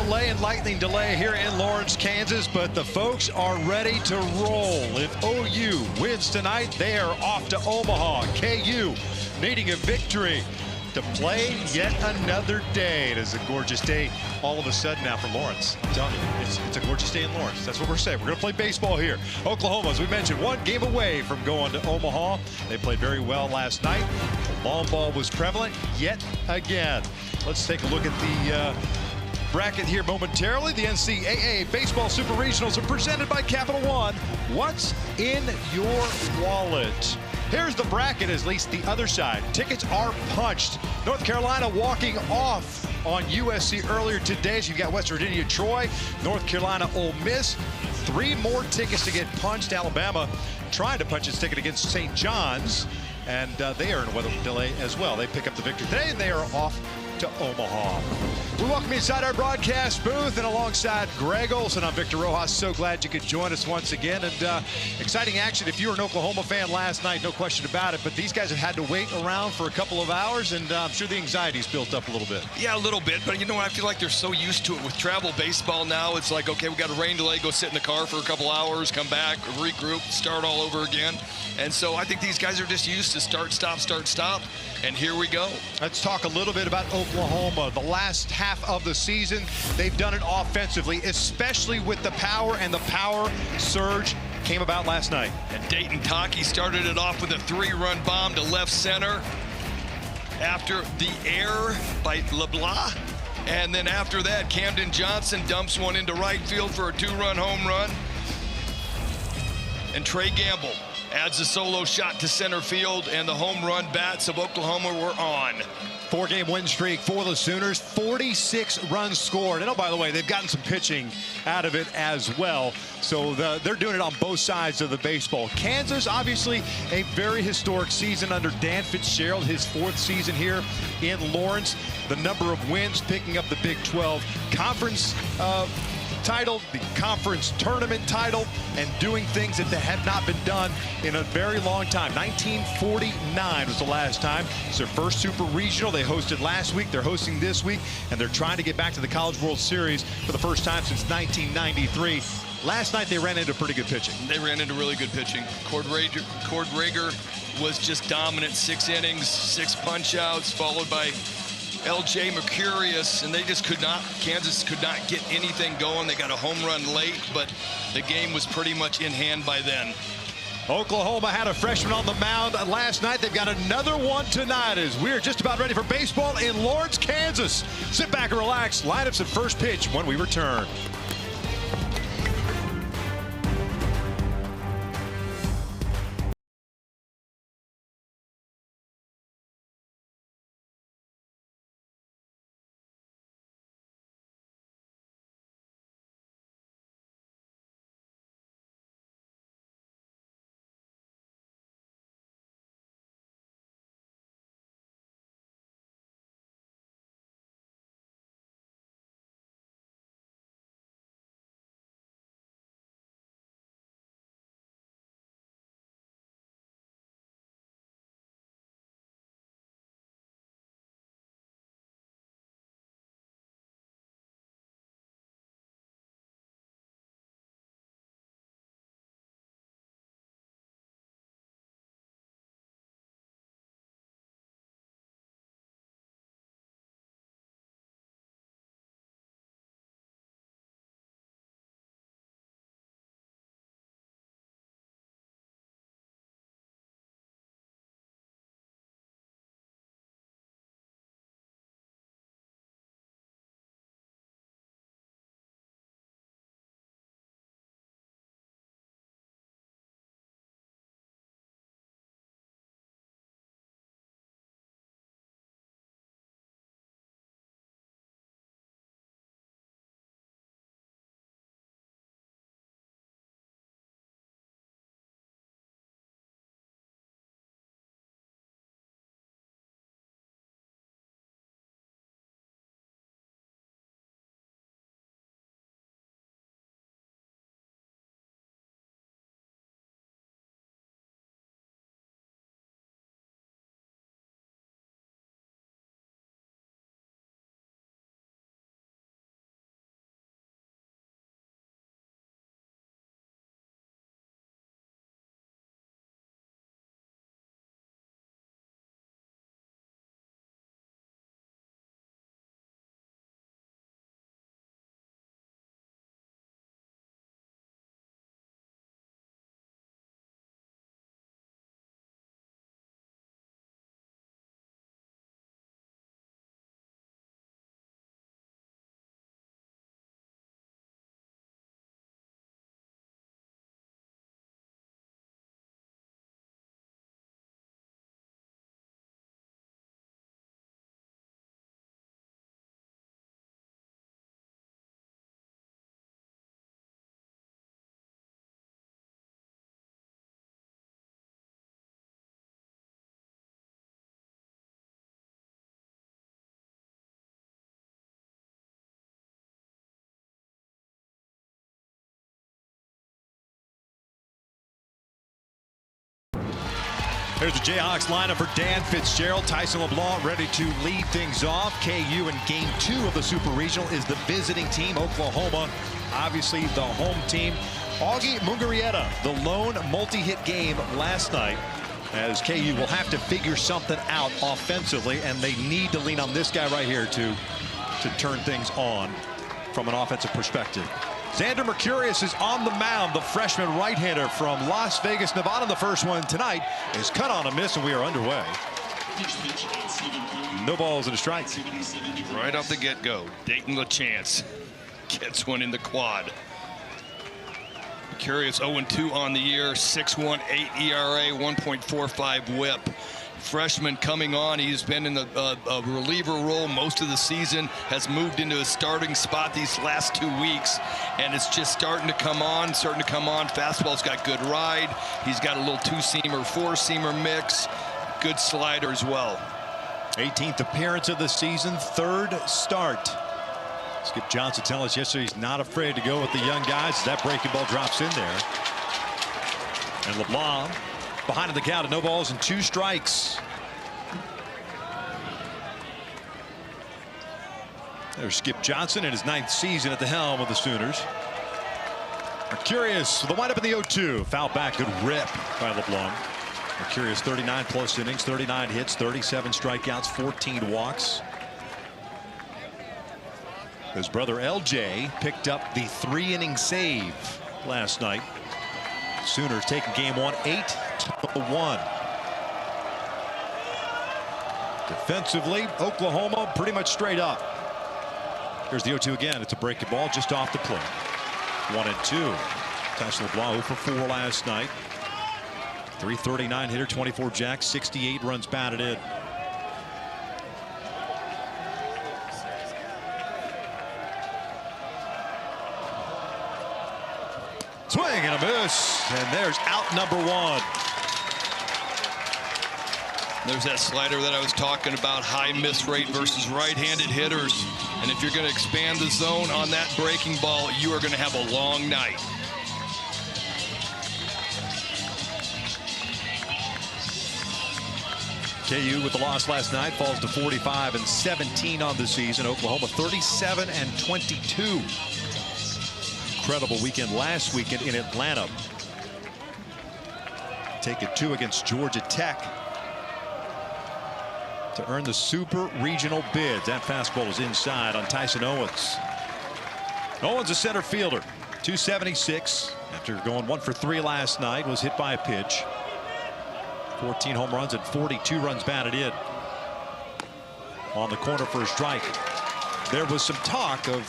delay and lightning delay here in Lawrence, Kansas, but the folks are ready to roll. If OU wins tonight, they are off to Omaha. KU needing a victory to play yet another day. It is a gorgeous day all of a sudden now for Lawrence. I'm telling you, it's a gorgeous day in Lawrence. That's what we're saying. We're going to play baseball here. Oklahoma, as we mentioned, one game away from going to Omaha. They played very well last night. The long ball was prevalent yet again. Let's take a look at the bracket here momentarily. The NCAA Baseball Super Regionals are presented by Capital One. What's in your wallet? Here's the bracket, at least the other side. Tickets are punched. North Carolina walking off on USC earlier today. So you've got West Virginia, Troy, North Carolina, Ole Miss. 3 more tickets to get punched. Alabama trying to punch its ticket against St. John's, and they are in a weather delay as well. They pick up the victory today, and they are off to Omaha. We welcome you inside our broadcast booth, and alongside Greg Olson, I'm Victor Rojas. So glad you could join us once again. And exciting action if you were an Oklahoma fan last night, no question about it. But these guys have had to wait around for a couple of hours, and I'm sure the anxiety's built up a little bit. Yeah, a little bit. But, you know, I feel like they're so used to it with travel baseball now. It's like, okay, we got a rain delay, go sit in the car for a couple hours, come back, regroup, start all over again. And so I think these guys are just used to start, stop. And here we go. Let's talk a little bit about Oklahoma. The last half of the season, they've done it offensively, especially with the power, and the power surge came about last night. And Dayton Taki started it off with a 3-run bomb to left center after the air by LeBlanc. And then after that, Camden Johnson dumps one into right field for a 2-run home run. And Trey Gamble adds a solo shot to center field, and the home run bats of Oklahoma were on. 4-game win streak for the Sooners, 46 runs scored. And oh, by the way, they've gotten some pitching out of it as well. So they're doing it on both sides of the baseball. Kansas, obviously, a very historic season under Dan Fitzgerald, his 4th season here in Lawrence. The number of wins, picking up the Big 12 Conference title, the conference tournament title, and doing things that have not been done in a very long time. 1949 was the last time. It's their first Super Regional. They hosted last week. They're hosting this week, and they're trying to get back to the College World Series for the first time since 1993. Last night, they ran into pretty good pitching. They ran into really good pitching. Cord Rager was just dominant. 6 innings, 6 punch-outs, followed by L.J. Mercurius, and they just could not, Kansas could not get anything going. They got a home run late, but the game was pretty much in hand by then. Oklahoma had a freshman on the mound last night. They've got another one tonight as we're just about ready for baseball in Lawrence, Kansas. Sit back and relax. Lineups at first pitch when we return. Here's the Jayhawks lineup for Dan Fitzgerald. Tyson LeBlanc ready to lead things off. KU in game 2 of the Super Regional is the visiting team. Oklahoma, obviously the home team. Augie Mungarieta, the lone multi-hit game last night, as KU will have to figure something out offensively, and they need to lean on this guy right here to turn things on from an offensive perspective. Xander Mercurius is on the mound. The freshman right-hander from Las Vegas, Nevada. The first one tonight is cut on a miss, and we are underway. No balls and a strike. Right off the get-go, Dayton LaChance gets one in the quad. Mercurius 0-2 on the year, 6.18 ERA, 1.45 WHIP. Freshman coming on, he's been in the reliever role most of the season, has moved into a starting spot these last 2 weeks, and it's just starting to come on. Fastball's got good ride. He's got a little 2-seamer, 4-seamer mix. Good slider as well. 18th appearance of the season, 3rd start. Skip Johnson telling us yesterday he's not afraid to go with the young guys as that breaking ball drops in there. And LeBlanc behind the count at no balls and 2 strikes. There's Skip Johnson in his 9th season at the helm of the Sooners. Mercurius with the windup in the 0-2. Foul back, good rip by LeBlanc. Mercurius 39 plus innings, 39 hits, 37 strikeouts, 14 walks. His brother LJ picked up the 3-inning save last night. Sooners taking game 1 8-1. Defensively, Oklahoma pretty much straight up. Here's the 0-2 again. It's a breaking ball just off the plate. 1-2. Tyson LeBlanc 0 for 4 last night. 339 hitter, 24 jacks, 68 runs batted in. Swing and a miss, and there's out number 1. There's that slider that I was talking about, high miss rate versus right-handed hitters. And if you're going to expand the zone on that breaking ball, you are going to have a long night. KU with the loss last night falls to 45-17 on the season. Oklahoma 37-22. Incredible weekend last weekend in Atlanta. Take a 2 against Georgia Tech to earn the Super Regional bids. That fastball is inside on Tyson Owens. Owens, a center fielder, 276 after going 1 for 3 last night, was hit by a pitch. 14 home runs and 42 runs batted in. On the corner for a strike. There was some talk of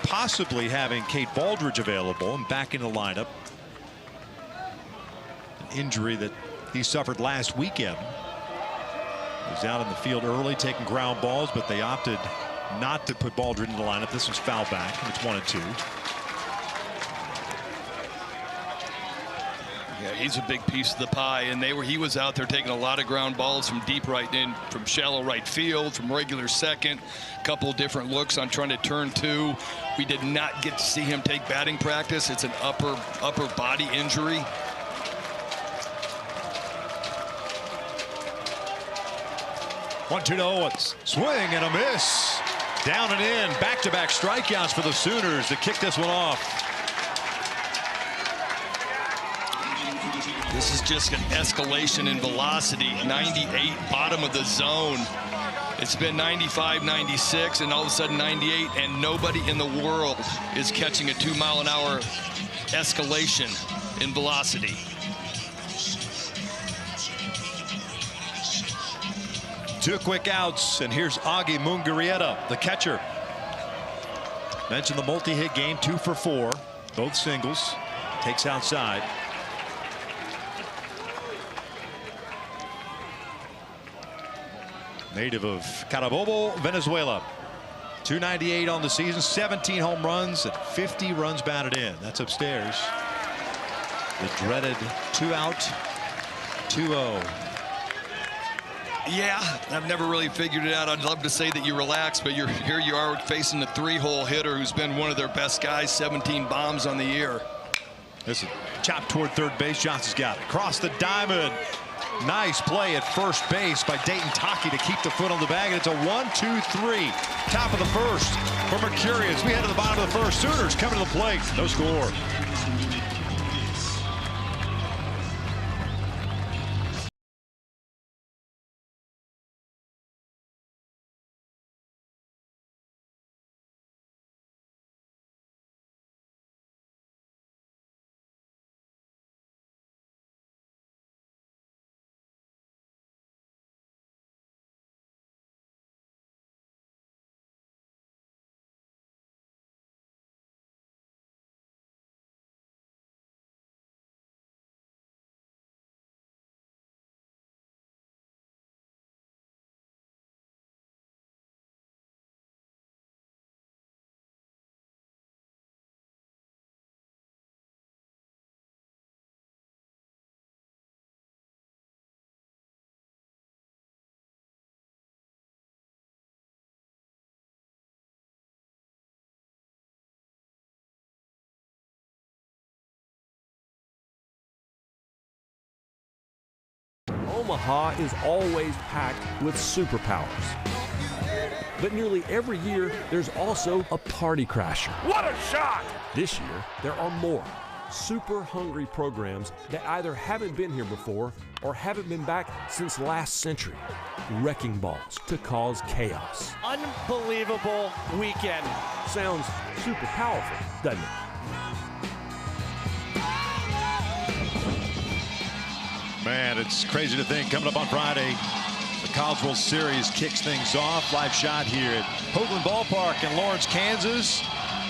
possibly having Cade Baldridge available and back in the lineup. An injury that he suffered last weekend. He was out in the field early taking ground balls, but they opted not to put Baldridge in the lineup. This was foul back. It's 1-2. Yeah, he's a big piece of the pie, and he was out there taking a lot of ground balls from deep right in, from shallow right field, from regular second. A couple of different looks on trying to turn 2. We did not get to see him take batting practice. It's an upper body injury. One, 2 to Owens. Swing and a miss. Down and in. Back-to-back strikeouts for the Sooners to kick this one off. This is just an escalation in velocity. 98, bottom of the zone. It's been 95, 96, and all of a sudden 98, and nobody in the world is catching a 2-mile-an-hour escalation in velocity. Two quick outs, and here's Augie Mungarieta, the catcher. Mentioned the multi-hit game, 2 for 4, both singles. Takes outside. Native of Carabobo, Venezuela. 298 on the season, 17 home runs and 50 runs batted in. That's upstairs. The dreaded 2-out, 2-0. Yeah, I've never really figured it out. I'd love to say that you relax, but here you are facing the 3-hole hitter who's been one of their best guys, 17 bombs on the year. This is chopped toward third base. Johnson's got it. Across the diamond. Nice play at first base by Dayton Taki to keep the foot on the bag, and it's a 1-2-3. Top of the first for Mercurius. We head to the bottom of the first. Sooners coming to the plate. No score. Omaha is always packed with superpowers. But nearly every year, there's also a party crasher. What a shot! This year, there are more super hungry programs that either haven't been here before or haven't been back since last century. Wrecking balls to cause chaos. Unbelievable weekend. Sounds super powerful, doesn't it? Man, it's crazy to think coming up on Friday, the College World Series kicks things off. Live shot here at Hoagland Ballpark in Lawrence, Kansas.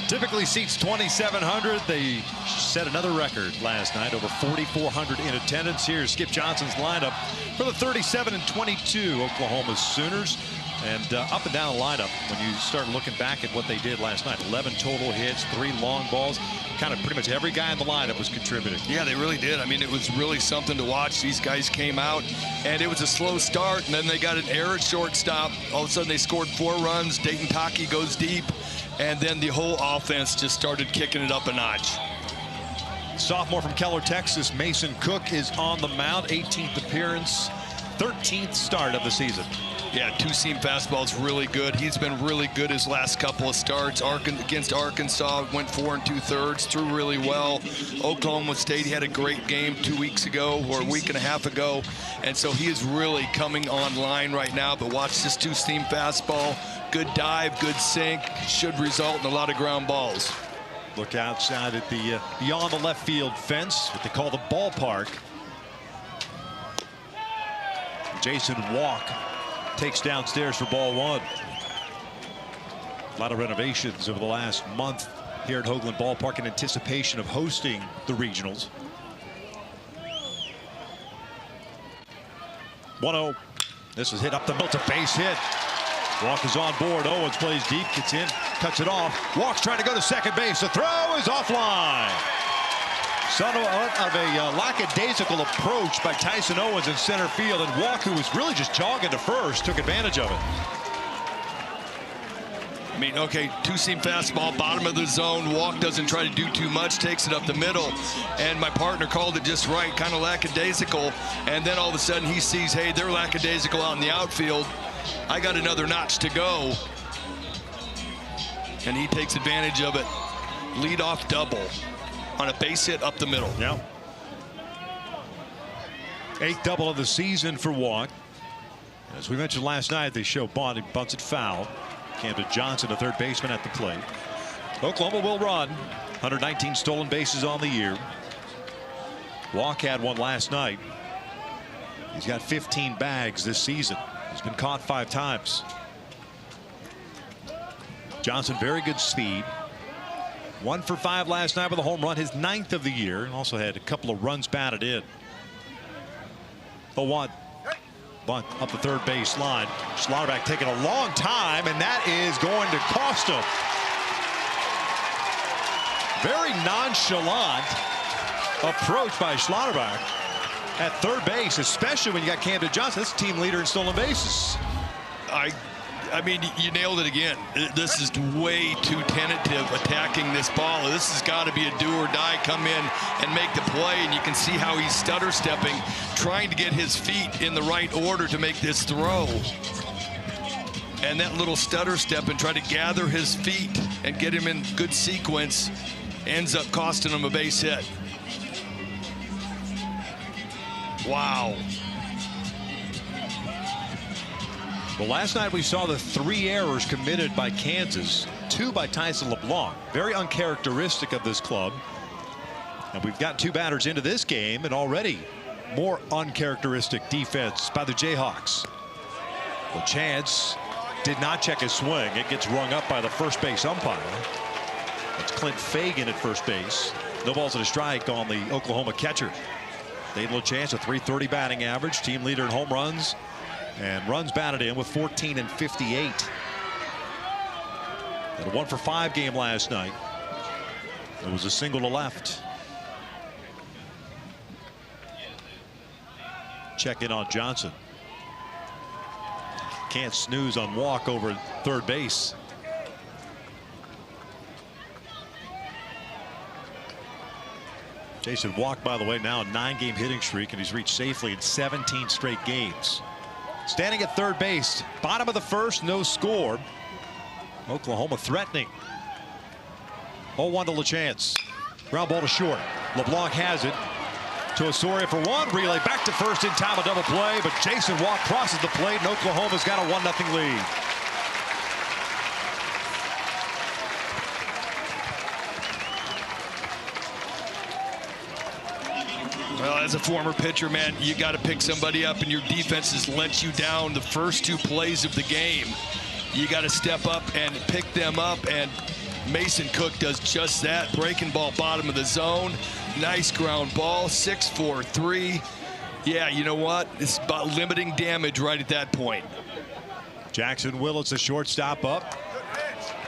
Typically seats 2,700. They set another record last night, over 4,400 in attendance. Here's Skip Johnson's lineup for the 37-22 Oklahoma Sooners. And up and down the lineup, when you start looking back at what they did last night, 11 total hits, 3 long balls. Kind of pretty much every guy in the lineup was contributing. Yeah, they really did. I mean, it was really something to watch. These guys came out, and it was a slow start, and then they got an error at shortstop. All of a sudden, they scored 4 runs. Dayton Taki goes deep, and then the whole offense just started kicking it up a notch. Sophomore from Keller, Texas, Mason Cook is on the mound. 18th appearance, 13th start of the season. Yeah, two-seam fastball is really good. He's been really good his last couple of starts. Against Arkansas, went 4 2/3, threw really well. Oklahoma State, he had a great game 2 weeks ago or a week and a half ago. And so he is really coming online right now. But watch this two-seam fastball. Good dive, good sink. Should result in a lot of ground balls. Look outside at the beyond the left field fence, what they call the ballpark. Jason Walk takes downstairs for ball 1. A lot of renovations over the last month here at Hoagland Ballpark in anticipation of hosting the regionals. 1-0. This is hit up the middle. It's a base hit. Walk is on board. Owens plays deep, gets in, cuts it off. Walk's trying to go to second base. The throw is offline. Son of a lackadaisical approach by Tyson Owens in center field, and Walk, who was really just jogging to first, took advantage of it. I mean, okay, two-seam fastball, bottom of the zone. Walk doesn't try to do too much, takes it up the middle. And my partner called it just right, kind of lackadaisical. And then all of a sudden he sees, hey, they're lackadaisical out in the outfield. I got another notch to go. And he takes advantage of it. Lead-off double on a base hit up the middle. Yeah. 8th double of the season for Walk. As we mentioned last night, they show Bond. He bunts it foul. Camden Johnson, a third baseman, at the plate. Oklahoma will run. 119 stolen bases on the year. Walk had one last night. He's got 15 bags this season. He's been caught 5 times. Johnson, very good speed. 1 for 5 last night with a home run, his 9th of the year, and also had a couple of runs batted in. The 1. Bunt up the third base line. Schlotterbeck taking a long time, and that is going to cost him. Very nonchalant approach by Schlotterbeck at third base, especially when you got Camden Johnson. That's team leader in stolen bases. I mean, you nailed it again. This is way too tentative attacking this ball. This has got to be a do or die. Come in and make the play, and you can see how he's stutter stepping, trying to get his feet in the right order to make this throw. And that little stutter step and try to gather his feet and get him in good sequence ends up costing him a base hit. Wow. Well, last night we saw the 3 errors committed by Kansas, 2 by Tyson LeBlanc. Very uncharacteristic of this club. And we've got 2 batters into this game, and already more uncharacteristic defense by the Jayhawks. Well, Chance did not check his swing. It gets rung up by the first base umpire. It's Clint Fagan at first base. No balls and a strike on the Oklahoma catcher. Dane LeChance, a .330 batting average, team leader in home runs, and runs batted in with 14 and 58. Had a 1-for-5 game last night. It was a single to left. Check in on Johnson. Can't snooze on walk over third base. Jason Walk, by the way, now a 9-game hitting streak, and he's reached safely in 17 straight games. Standing at third base, bottom of the first, no score. Oklahoma threatening. 0-1 to LeChance. Ground ball to short. LeBlanc has it to Osorio for 1. Relay back to first in time, a double play, but Jason Walk crosses the plate, and Oklahoma's got a 1-0 lead. Well, as a former pitcher, man, you got to pick somebody up, and your defense has let you down the first 2 plays of the game. You got to step up and pick them up, and Mason Cook does just that. Breaking ball bottom of the zone. Nice ground ball, 6-4-3. Yeah, you know what? It's about limiting damage right at that point. Jackson Willits, the shortstop, up.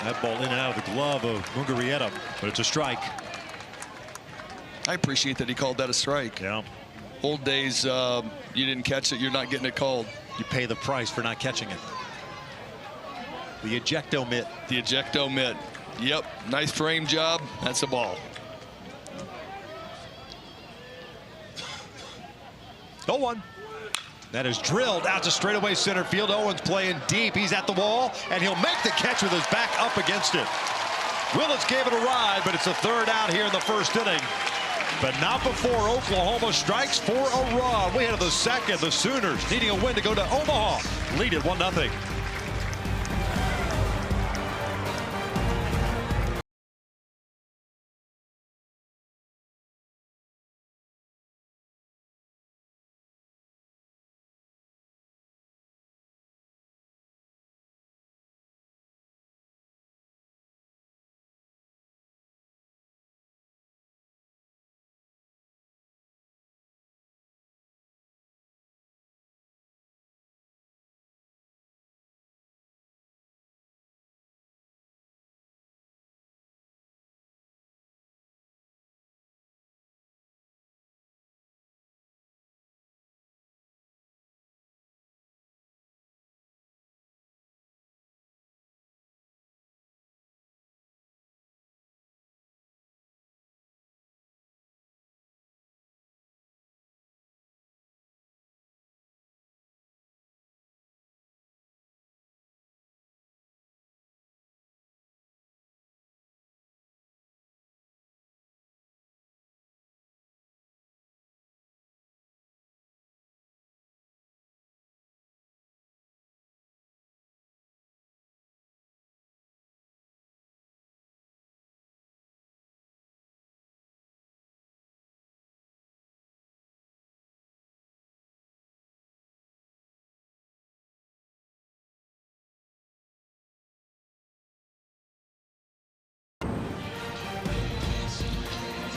That ball in and out of the glove of Mugarieta, but it's a strike. I appreciate that he called that a strike. Yeah. Old days, you didn't catch it, you're not getting it called. You pay the price for not catching it. The ejecto mitt. The ejecto mitt. Yep, nice frame job. That's a ball. 0-1. That is drilled out to straightaway center field. Owens playing deep. He's at the wall, and he'll make the catch with his back up against it. Willits gave it a ride, but it's a third out here in the first inning. But not before Oklahoma strikes for a run. We head to the second. The Sooners needing a win to go to Omaha. Lead it 1-0.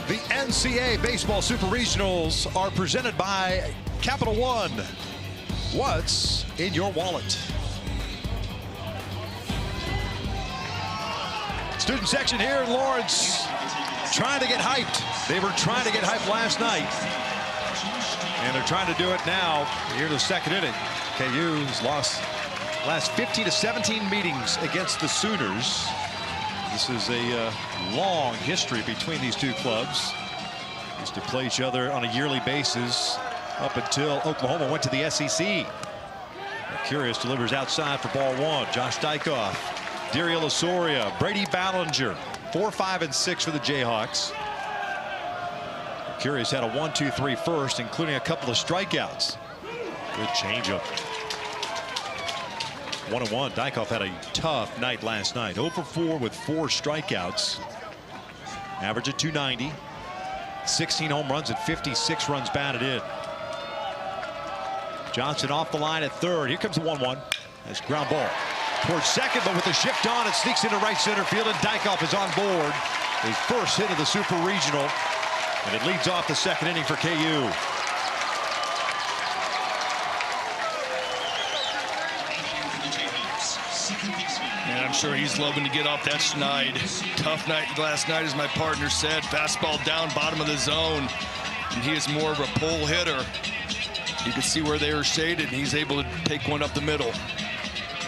The NCAA Baseball Super Regionals are presented by Capital One. What's in your wallet? Student section here in Lawrence trying to get hyped. They were trying to get hyped last night, and they're trying to do it now here in the second inning. KU's lost Last 15 to 17 meetings against the Sooners. This is a long history between these two clubs. Used to play each other on a yearly basis up until Oklahoma went to the SEC. Mercurius delivers outside for ball one. Josh Dykoff, Diriel Osorio, Brady Ballinger. 4, 5, and 6 for the Jayhawks. Mercurius had a 1-2-3 first, including a couple of strikeouts. Good changeup. 1-1. Dykoff had a tough night last night. 0 for 4 with 4 strikeouts. Average of 290. 16 home runs and 56 runs batted in. Johnson off the line at third. Here comes the 1-1. That's ground ball towards second, but with the shift on, it sneaks into right center field, and Dykoff is on board. His first hit of the Super Regional, and it leads off the second inning for KU. And I'm sure he's loving to get off that schneid. Tough night last night, as my partner said. Fastball down, bottom of the zone. And he is more of a pull hitter. You can see where they were shaded, and he's able to take one up the middle.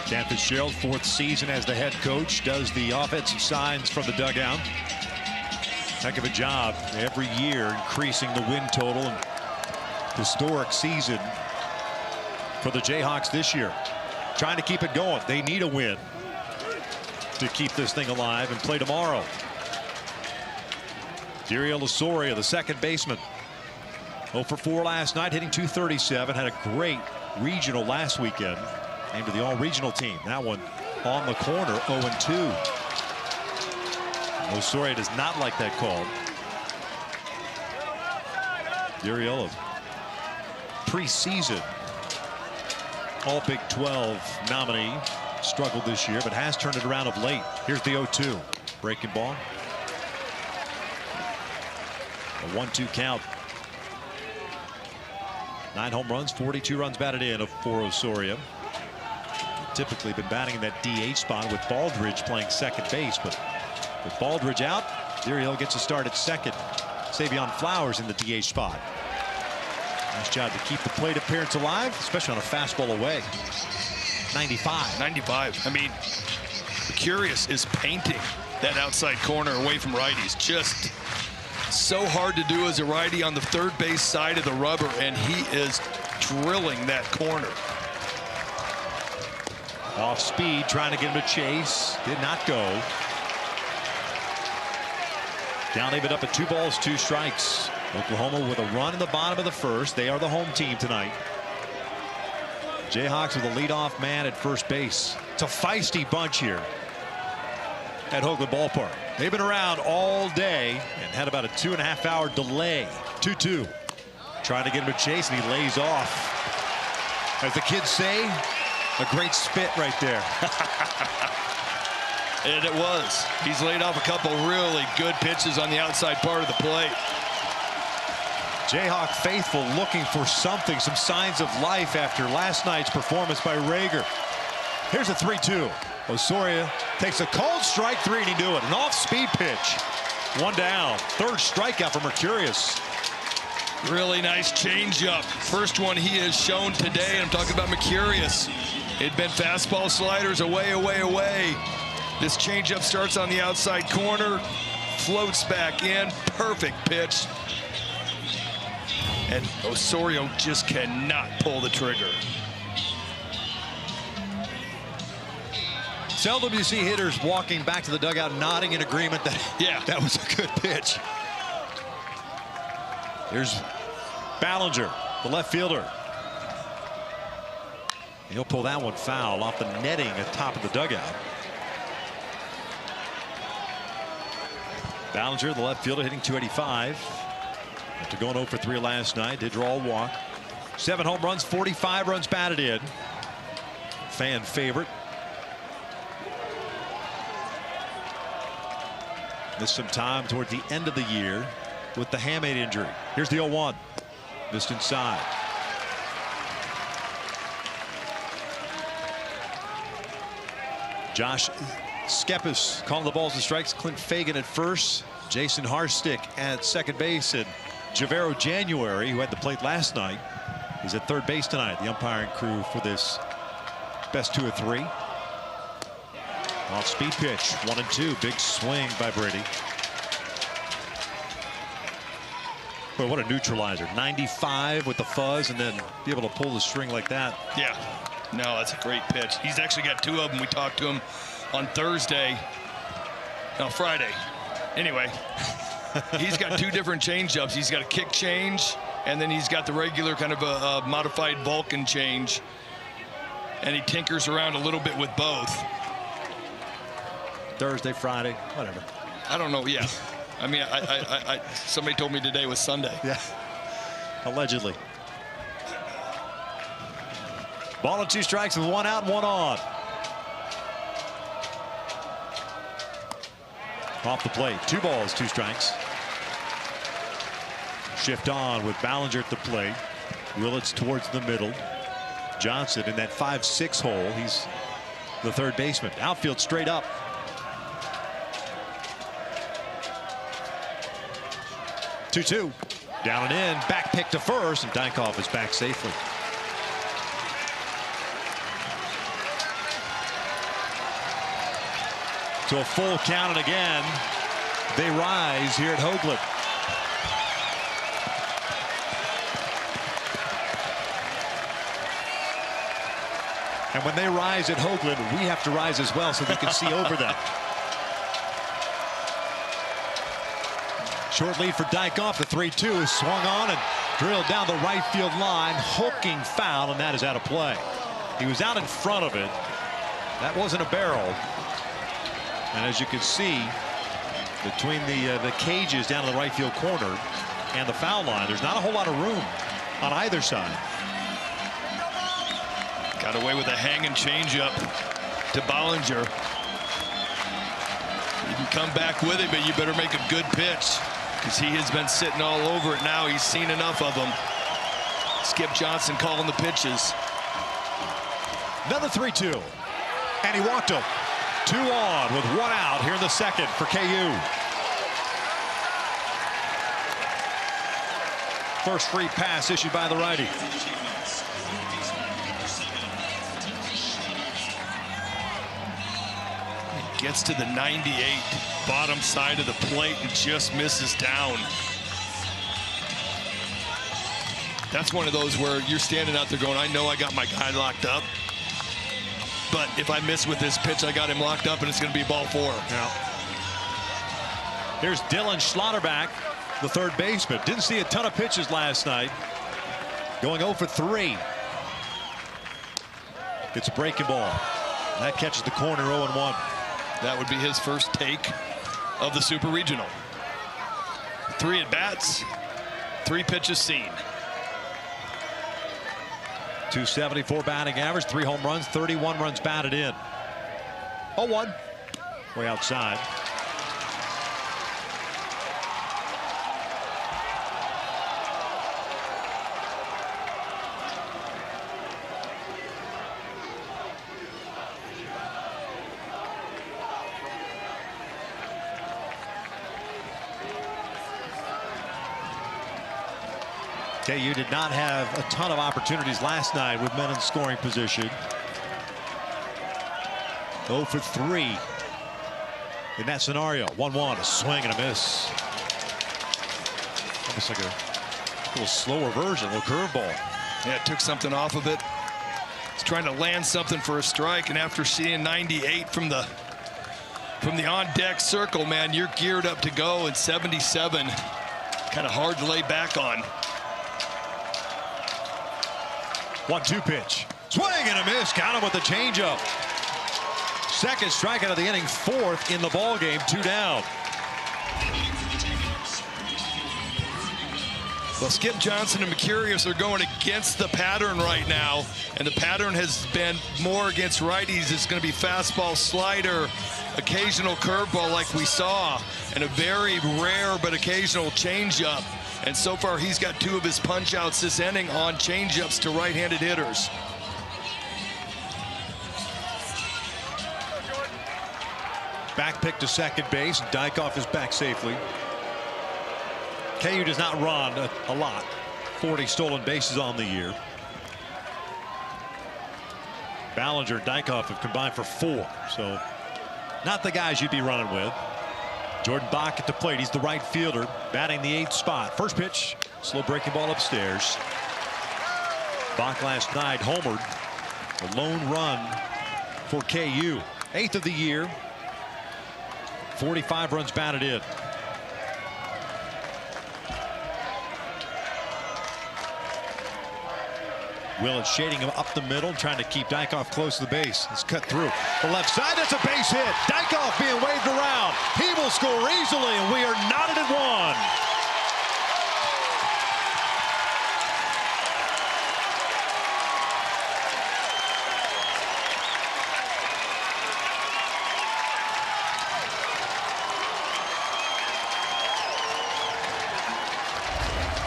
Dan Fitzgerald, 4th season as the head coach, does the offensive signs from the dugout. Heck of a job every year increasing the win total. And historic season for the Jayhawks this year. Trying to keep it going. They need a win to keep this thing alive and play tomorrow. Diriel Osorio, the second baseman. 0 for 4 last night, hitting .237. Had a great regional last weekend. Named to the all-regional team. That one on the corner, 0-2. Osorio does not like that call. Diriel, preseason All Big 12 nominee, struggled this year, but has turned it around of late. Here's the 0-2. Breaking ball. A 1-2 count. 9 home runs, 42 runs batted in for Osorio. Typically been batting in that DH spot with Baldridge playing second base, but with Baldridge out, Diriel gets a start at second. Savion Flowers in the DH spot. Nice job to keep the plate appearance alive, especially on a fastball away. 95. 95. I mean, Mercurius is painting that outside corner away from righties. Just so hard to do as a righty on the third base side of the rubber, and he is drilling that corner. Off speed, trying to get him to chase. Did not go. Down, leave it up at 2 balls, 2 strikes. Oklahoma with a run in the bottom of the first. They are the home team tonight. Jayhawks with a leadoff man at first base. It's a feisty bunch here at Hoagland Ballpark. They've been around all day and had about a 2.5-hour delay. 2-2. Trying to get him to chase, and he lays off. As the kids say, a great spit right there. And it was. He's laid off a couple really good pitches on the outside part of the plate. Jayhawk faithful looking for something, some signs of life after last night's performance by Rager. Here's a 3-2. Osorio takes a cold strike, 3, and he do it. An off-speed pitch. 1 down. 3rd strikeout for Mercurius. Really nice changeup. First one he has shown today. I'm talking about Mercurius. It'd been fastball sliders away, away, away. This changeup starts on the outside corner, floats back in. Perfect pitch. And Osorio just cannot pull the trigger. Seldom you see hitters walking back to the dugout nodding in agreement that, yeah, that was a good pitch. Here's Ballinger, the left fielder. He'll pull that one foul off the netting at top of the dugout. Ballinger, the left fielder, hitting .285. After going 0 for 3 last night, did draw a walk. 7 home runs, 45 runs batted in. Fan favorite. Missed some time toward the end of the year with the hamate injury. Here's the 0-1. Missed inside. Josh Skepis calling the balls and strikes. Clint Fagan at first. Jason Harstick at second base. And Javero January, who had the plate last night, is at third base tonight. The umpiring crew for this best 2 of 3. Off speed pitch, 1-2. Big swing by Brady. Boy, what a neutralizer. 95 with the fuzz, and then be able to pull the string like that. Yeah. No, that's a great pitch. He's actually got 2 of them. We talked to him on Thursday. No, Friday. Anyway, he's got 2 different changeups. He's got a kick change, and then he's got the regular kind of a modified Vulcan change. And he tinkers around a little bit with both. Thursday, Friday, whatever. I don't know. Yeah. I mean, somebody told me today was Sunday. Yeah. Allegedly. Ball and 2 strikes with 1 out and 1 on. Off the plate, 2 balls, 2 strikes. Shift on with Ballinger at the plate. Willits towards the middle. Johnson in that 5-6 hole. He's the third baseman. Outfield straight up. 2-2. Down and in. Back pick to first, and Dykhoff is back safely. To a full count, and again, they rise here at Hoagland. And when they rise at Hoagland, we have to rise as well so we can see over them. Short lead for Dykhoff. The 3-2 is swung on and drilled down the right field line. Hooking foul, and that is out of play. He was out in front of it. That wasn't a barrel. And as you can see, between the cages down in the right field corner and the foul line, there's not a whole lot of room on either side. Got away with a hanging changeup to Ballinger. You can come back with it, but you better make a good pitch, because he has been sitting all over it now. He's seen enough of them. Skip Johnson calling the pitches. Another 3-2. And he walked him. 2 on with 1 out here in the second for KU. First free pass issued by the righty. Gets to the 98, bottom side of the plate, and just misses down. That's one of those where you're standing out there going, I know I got my guy locked up, but if I miss with this pitch, I got him locked up, and it's going to be ball 4. Yeah. Here's Dylan Schlotterback, the third baseman. Didn't see a ton of pitches last night. Going 0 for 3. It's a breaking ball. That catches the corner. 0-1. That would be his first take of the Super Regional. 3 at-bats, 3 pitches seen. 274 batting average, 3 home runs, 31 runs batted in. 0-1. Way outside. KU did not have a ton of opportunities last night with men in scoring position. 0 for 3 in that scenario. 1-1, a swing and a miss. Almost like a little slower version, a little curveball. Yeah, it took something off of it. He's trying to land something for a strike, and after seeing 98 from the on-deck circle, man, you're geared up to go, and 77, kind of hard to lay back on. 1-2 pitch. Swing and a miss. Got him with the changeup. Second strikeout of the inning, 4th in the ball game. 2 down. Well, Skip Johnson and Mercurius are going against the pattern right now, and the pattern has been more against righties. It's going to be fastball, slider, occasional curveball like we saw, and a very rare but occasional changeup. And so far, he's got 2 of his punch-outs this inning on changeups to right-handed hitters. Back pick to second base. Dykhoff is back safely. KU does not run a lot. 40 stolen bases on the year. Ballinger and Dykhoff have combined for 4. So not the guys you'd be running with. Jordan Bach at the plate. He's the right fielder, batting the 8th spot. First pitch, slow breaking ball upstairs. Bach last night homered. A lone run for KU. 8th of the year. 45 runs batted in. Willett shading him up the middle, trying to keep Dykhoff close to the base. It's cut through the left side. That's a base hit. Dykhoff being waved around. He will score easily, and we are knotted at 1.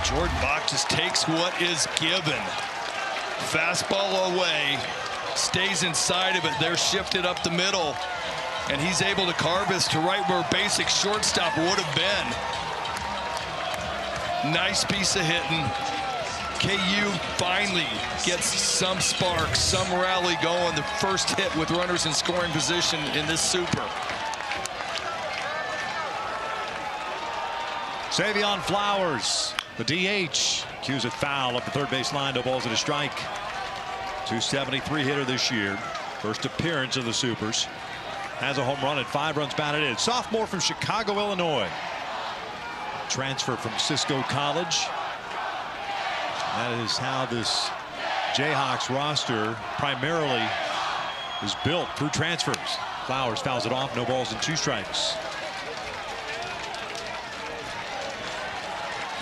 Jordan Bach just takes what is given. Fastball away, stays inside of it. They're shifted up the middle, and he's able to carve us to right where basic shortstop would have been. Nice piece of hitting. KU finally gets some spark, some rally going. The first hit with runners in scoring position in this super. Savion Flowers, the DH, cues it foul up the third base line. No balls and a strike. 273 hitter this year. First appearance of the Supers. Has a home run and 5 runs batted in. Sophomore from Chicago, Illinois. Transfer from Cisco College. That is how this Jayhawks roster primarily is built, through transfers. Flowers fouls it off. No balls and 2 strikes.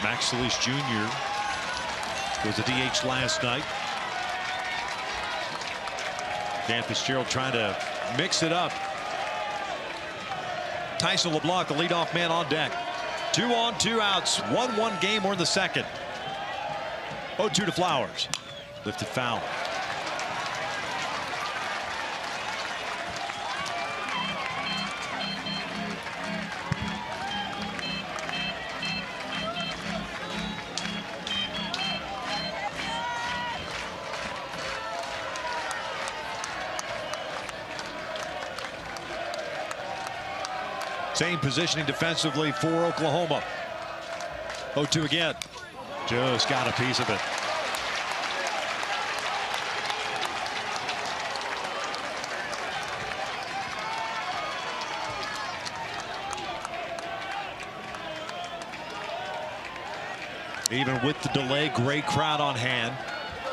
Max Solis Jr. was a DH last night. Dan Fitzgerald trying to mix it up. Tyson LeBlanc, the leadoff man, on deck. 2 on, 2 outs. 1-1 game. We're in the second. 0-2 to Flowers. Lifted foul. Same positioning defensively for Oklahoma. 0-2 again. Just got a piece of it. Even with the delay, great crowd on hand.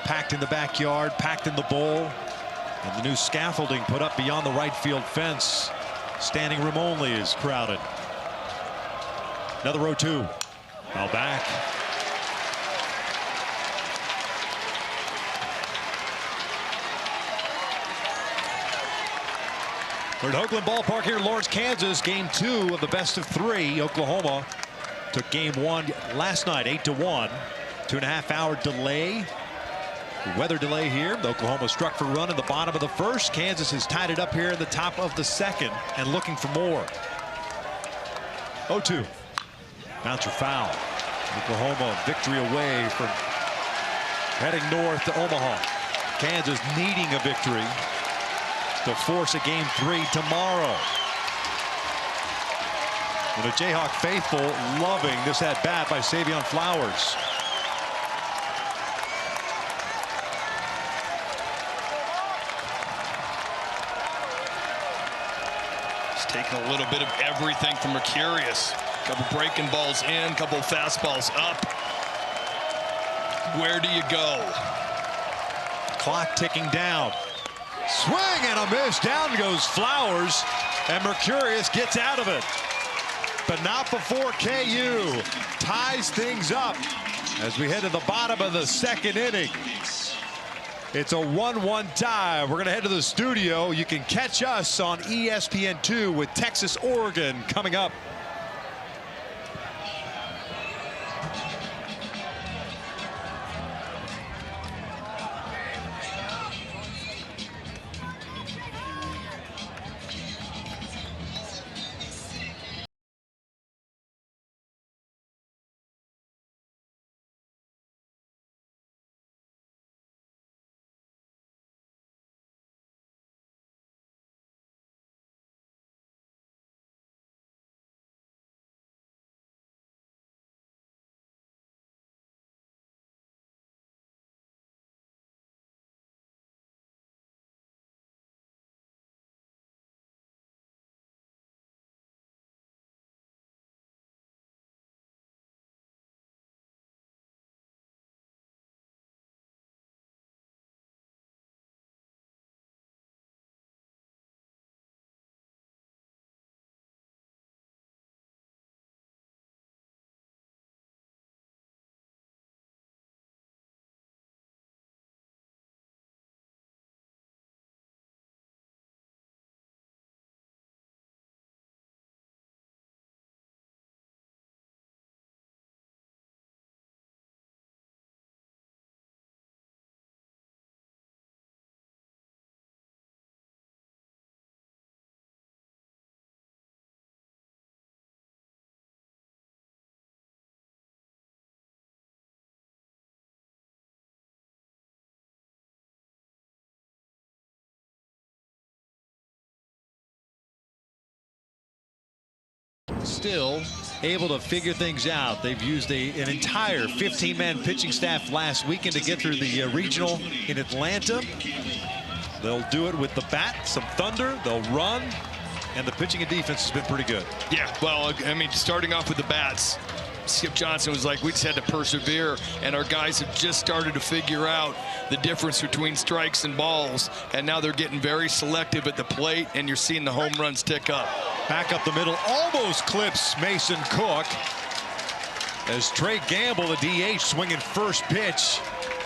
Packed in the backyard, packed in the bowl. And the new scaffolding put up beyond the right field fence. Standing room only is crowded. Another 0-2. Now back. We're at Hoagland Ballpark here in Lawrence, Kansas. Game 2 of the best of 3. Oklahoma took game 1 last night, 8-1. 2.5-hour delay. Weather delay here. Oklahoma struck for a run in the bottom of the first. Kansas has tied it up here in the top of the second and looking for more. 0-2. Bouncer foul. Oklahoma victory away from heading north to Omaha. Kansas needing a victory to force a game 3 tomorrow. And the Jayhawk faithful loving this at bat by Savion Flowers. Taking a little bit of everything from Mercurius. Couple breaking balls in, couple fastballs up. Where do you go? Clock ticking down. Swing and a miss. Down goes Flowers, and Mercurius gets out of it. But not before KU ties things up as we head to the bottom of the second inning. It's a 1-1 tie. We're going to head to the studio. You can catch us on ESPN2 with Texas, Oregon coming up. still able to figure things out. They've used an entire 15-man pitching staff last weekend to get through the regional in Atlanta. They'll do it with the bat, some thunder, they'll run, and the pitching and defense has been pretty good. Yeah, well, I mean, starting off with the bats, Skip Johnson was like, we just had to persevere, and our guys have just started to figure out the difference between strikes and balls, and now they're getting very selective at the plate, and you're seeing the home runs tick up. Back up the middle, almost clips Mason Cook as Trey Gamble, the DH, swinging first pitch,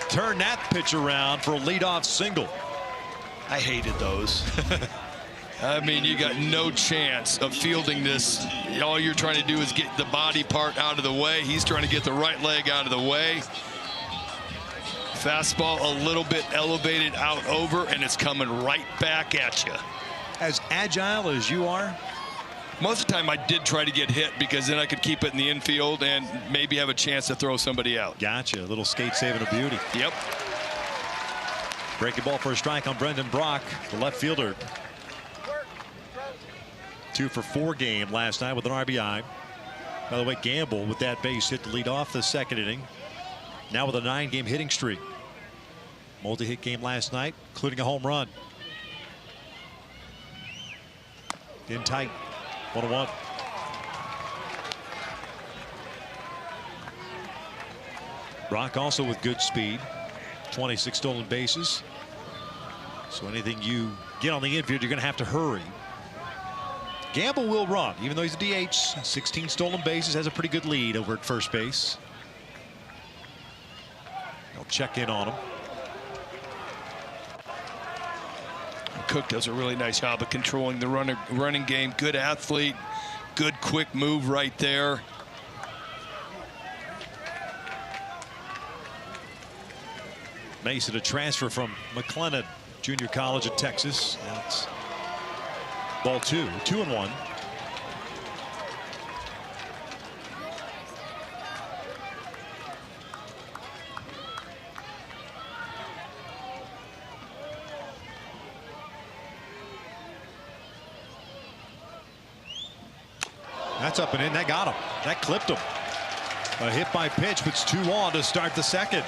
turned that pitch around for a leadoff single. I hated those. I mean, you got no chance of fielding this. All you're trying to do is get the body part out of the way. He's trying to get the right leg out of the way. Fastball a little bit elevated out over, and it's coming right back at you. As agile as you are? Most of the time I did try to get hit because then I could keep it in the infield and maybe have a chance to throw somebody out. Gotcha. A little skate saving a beauty. Yep. Breaking ball for a strike on Brendan Brock, the left fielder. 2 for 4 game last night with an RBI. By the way, Gamble with that base hit to lead off the second inning. Now with a 9-game hitting streak. Multi-hit game last night, including a home run. In tight, 1-1. Brock also with good speed. 26 stolen bases. So anything you get on the infield, you're going to have to hurry. Gamble will run, even though he's a DH. 16 stolen bases, has a pretty good lead over at first base. They'll check in on him. Cook does a really nice job of controlling the running game. Good athlete, good quick move right there. Mason, a transfer from McLennan Junior College in Texas. That's ball 2, 2-1. That's up and in. That got him. That clipped him. A hit by pitch, puts 2 on to start the second.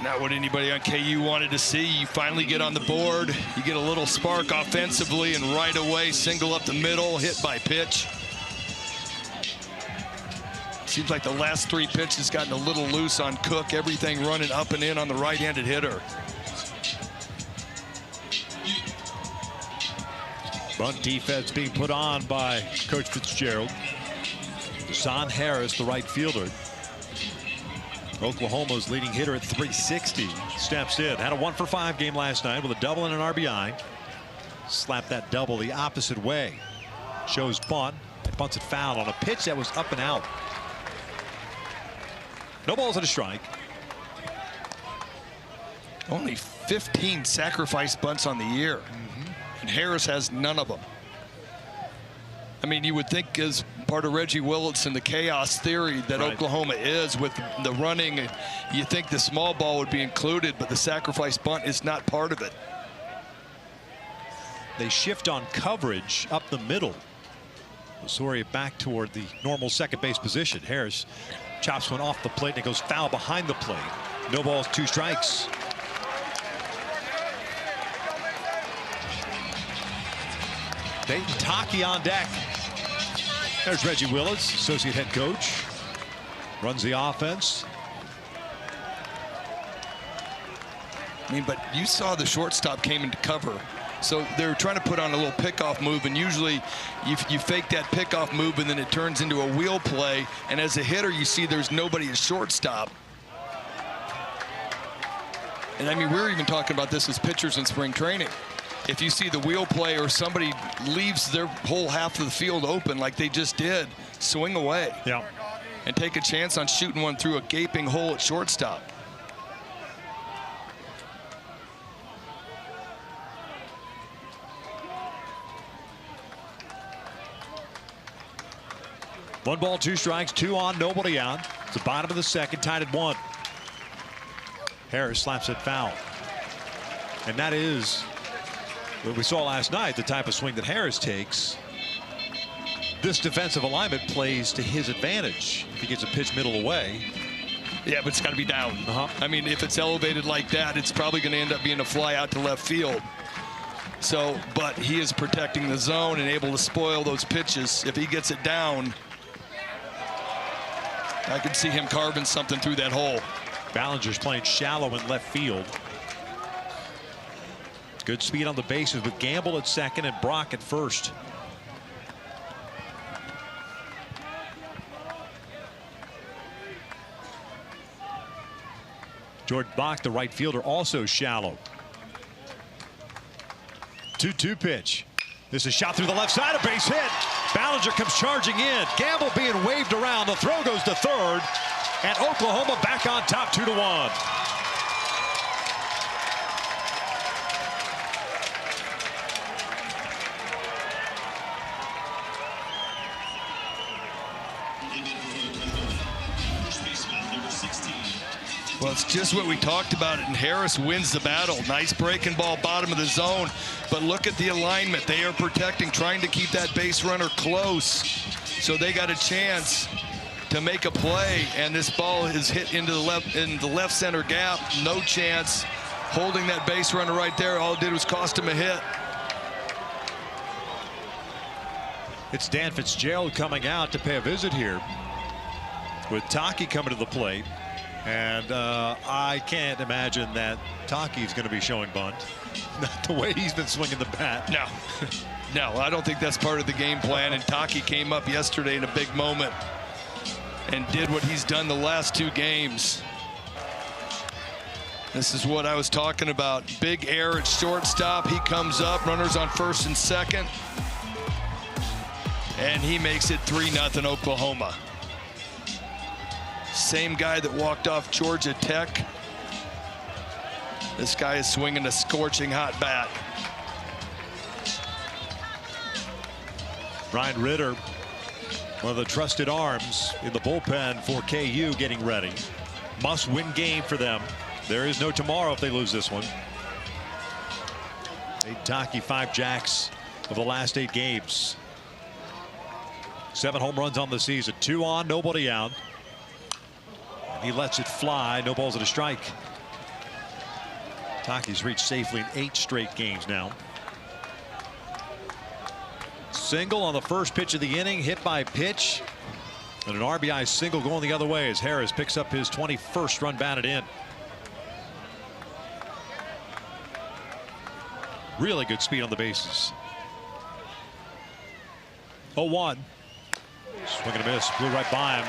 Not what anybody on KU wanted to see. You finally get on the board. You get a little spark offensively, and right away, single up the middle, hit by pitch. Seems like the last 3 pitches gotten a little loose on Cook. Everything running up and in on the right-handed hitter. Bunt defense being put on by Coach Fitzgerald. Deshaun Harris, the right fielder. Oklahoma's leading hitter at 360 steps in. Had a 1 for 5 game last night with a double and an RBI. Slapped that double the opposite way. Shows bunt. Bunts it foul on a pitch that was up and out. No balls and a strike. Only 15 sacrifice bunts on the year. And Harris has none of them. I mean, you would think as part of Reggie Willits and the chaos theory that right. Oklahoma is with the running, you think the small ball would be included, but the sacrifice bunt is not part of it. They shift on coverage up the middle. Osorio back toward the normal second base position. Harris chops one off the plate and it goes foul behind the plate. No balls, 2 strikes. Dayton Taki on deck. There's Reggie Willits, associate head coach. Runs the offense. I mean, but you saw the shortstop came into cover. So they're trying to put on a little pickoff move, and usually you fake that pickoff move and then it turns into a wheel play. And as a hitter, you see there's nobody at shortstop. And I mean, we're even talking about this as pitchers in spring training. If you see the wheel play or somebody leaves their whole half of the field open like they just did, swing away. Yeah. And take a chance on shooting one through a gaping hole at shortstop. One ball, 2 strikes, 2 on, nobody out. It's the bottom of the second, tied at 1. Harris slaps it foul. And that is But we saw last night the type of swing that Harris takes. This defensive alignment plays to his advantage. If he gets a pitch middle away. Yeah, but it's got to be down. I mean, if it's elevated like that, it's probably going to end up being a fly out to left field. So, but he is protecting the zone and able to spoil those pitches. If he gets it down, I can see him carving something through that hole. Ballinger's playing shallow in left field. Good speed on the bases with Gamble at second and Brock at first. Jordan Bach, the right fielder, also shallow. 2-2 pitch. This is shot through the left side, a base hit. Ballinger comes charging in. Gamble being waved around. The throw goes to third. And Oklahoma back on top 2-1. Well, it's just what we talked about, and Harris wins the battle. Nice breaking ball, bottom of the zone. But look at the alignment. They are protecting, trying to keep that base runner close. So they got a chance to make a play, and this ball is hit into the left center gap. No chance. Holding that base runner right there, all it did was cost him a hit. It's Dan Fitzgerald coming out to pay a visit here, with Taki coming to the plate. And I can't imagine that Taki's going to be showing bunt. Not the way he's been swinging the bat. No. No, I don't think that's part of the game plan. And Taki came up yesterday in a big moment and did what he's done the last 2 games. This is what I was talking about. Big air at shortstop. He comes up, runners on first and second. And he makes it 3-0 Oklahoma. Same guy that walked off Georgia Tech. This guy is swinging a scorching hot bat. Ryan Ritter, one of the trusted arms in the bullpen for KU, getting ready. Must-win game for them. There is no tomorrow if they lose this one. Taki 5 jacks of the last 8 games. 7 home runs on the season. 2 on, nobody out. He lets it fly. No balls and a strike. Taki's reached safely in 8 straight games now. Single on the first pitch of the inning, hit by pitch. And an RBI single going the other way as Harris picks up his 21st run batted in. Really good speed on the bases. 0-1. Swing and a miss. Blew right by him.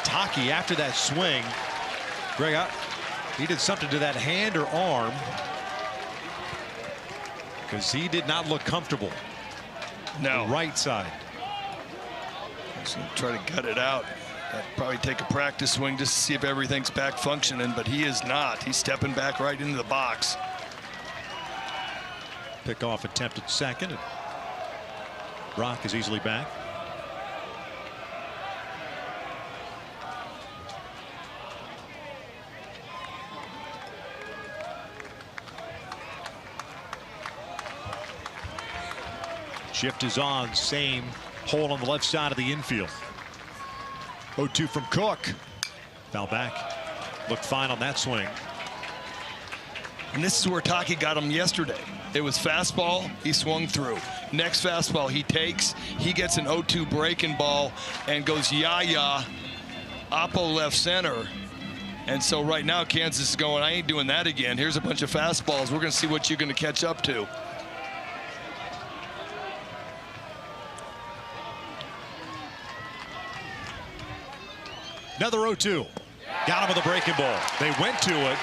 Taki, after that swing, Greg, he did something to that hand or arm because he did not look comfortable. No. The right side. He's going to try to gut it out. Probably take a practice swing just to see if everything's back functioning, but he is not. He's stepping back right into the box. Pickoff attempt at second. And Brock is easily back. Shift is on. Same hole on the left side of the infield. 0-2 from Cook. Foul back. Looked fine on that swing. And this is where Taki got him yesterday. It was fastball, he swung through. Next fastball he takes, he gets an 0-2 breaking ball and goes yah-yah, oppo left center. And so right now Kansas is going, I ain't doing that again. Here's a bunch of fastballs. We're going to see what you're going to catch up to. Another 0-2. Got him with a breaking ball. They went to it.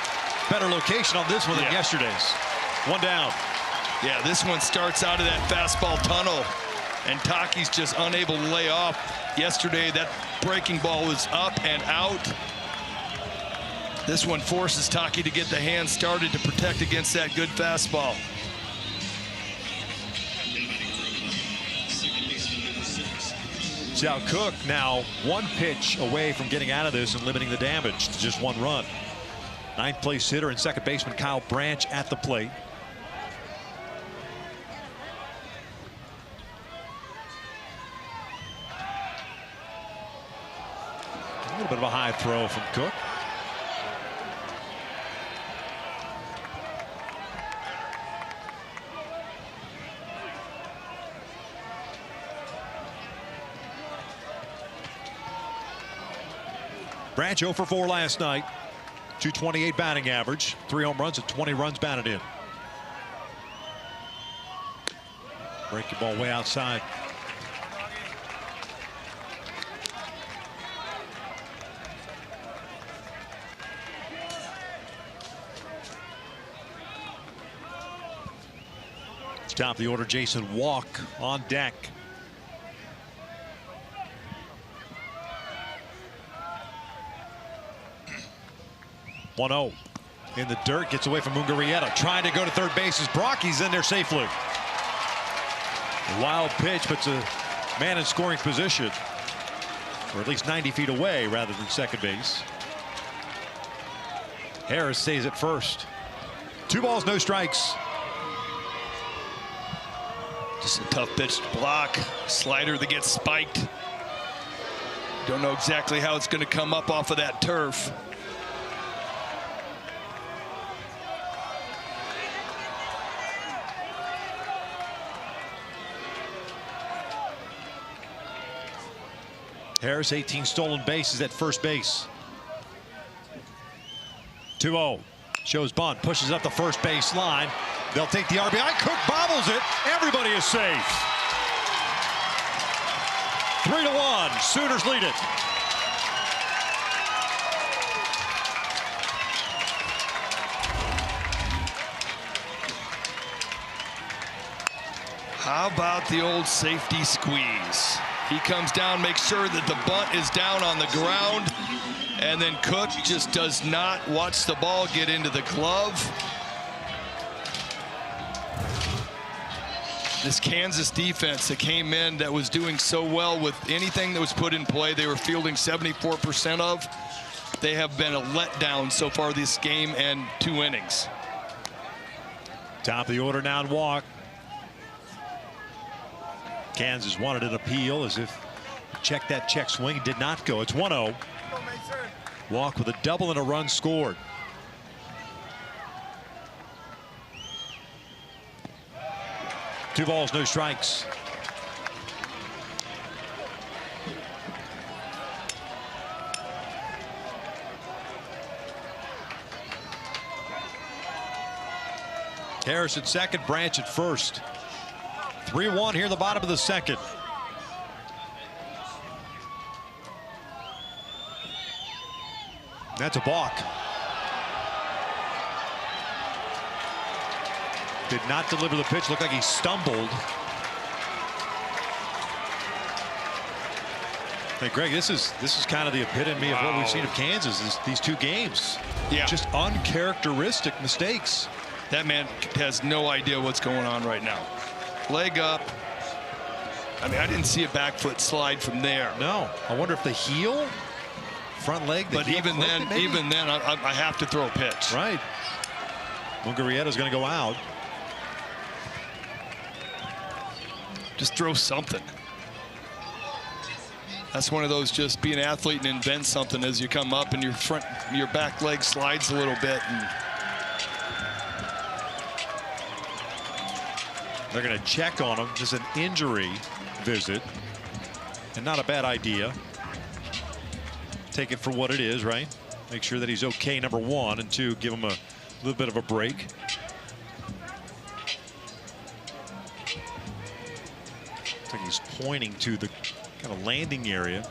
Better location on this one than yesterday's. 1 down. Yeah, this one starts out of that fastball tunnel, and Taki's just unable to lay off. Yesterday, that breaking ball was up and out. This one forces Taki to get the hand started to protect against that good fastball. Now Cook now 1 pitch away from getting out of this and limiting the damage to just 1 run. 9th place hitter and second baseman Kyle Branch at the plate. bit of a high throw from Cook. Branch 0 for 4 last night. 228 batting average, 3 home runs and 20 runs batted in. Break your ball way outside. Top of the order, Jason Walk on deck. (1-0) in the dirt, gets away from Mungarieta, trying to go to third base as Brocky's in there safely. A wild pitch puts a man in scoring position, or at least 90 feet away rather than second base. Harris stays at first. 2 balls, no strikes. Just a tough pitch to block. Slider that gets spiked. Don't know exactly how it's going to come up off of that turf. Harris, 18 stolen bases at first base. 2-0. Shows bunt, pushes up the first base line. They'll take the RBI. Cook bobbles it. Everybody is safe. 3-1. Sooners lead it. How about the old safety squeeze? He comes down, makes sure that the bunt is down on the ground, and then Cook just does not watch the ball get into the glove. This Kansas defense that came in that was doing so well with anything that was put in play, they were fielding 74% of. They have been a letdown so far this game and 2 innings. Top of the order now, and Walk. Kansas wanted an appeal as if check that check swing. Did not go. It's 1-0. Walk with a double and a run scored. Two balls, no strikes. Harris at second, Branch at first. 3-1 here in the bottom of the second. That's a balk. Did not deliver the pitch. Looked like he stumbled. Hey, Greg, this is kind of the epitome of what we've seen of Kansas is these 2 games. Yeah. Just uncharacteristic mistakes. That man has no idea what's going on right now. Leg up. I mean, I didn't see a back foot slide from there. No. I wonder if the heel, front leg. But even then, I have to throw a pitch. Right. Mungarieta's going to go out. Just throw something. That's one of those, just be an athlete and invent something as you come up and your back leg slides a little bit. And they're going to check on him. Just an injury visit. And not a bad idea. Take it for what it is, right? Make sure that he's okay, number 1, and 2, give him a little bit of a break. I think he's pointing to the kind of landing area.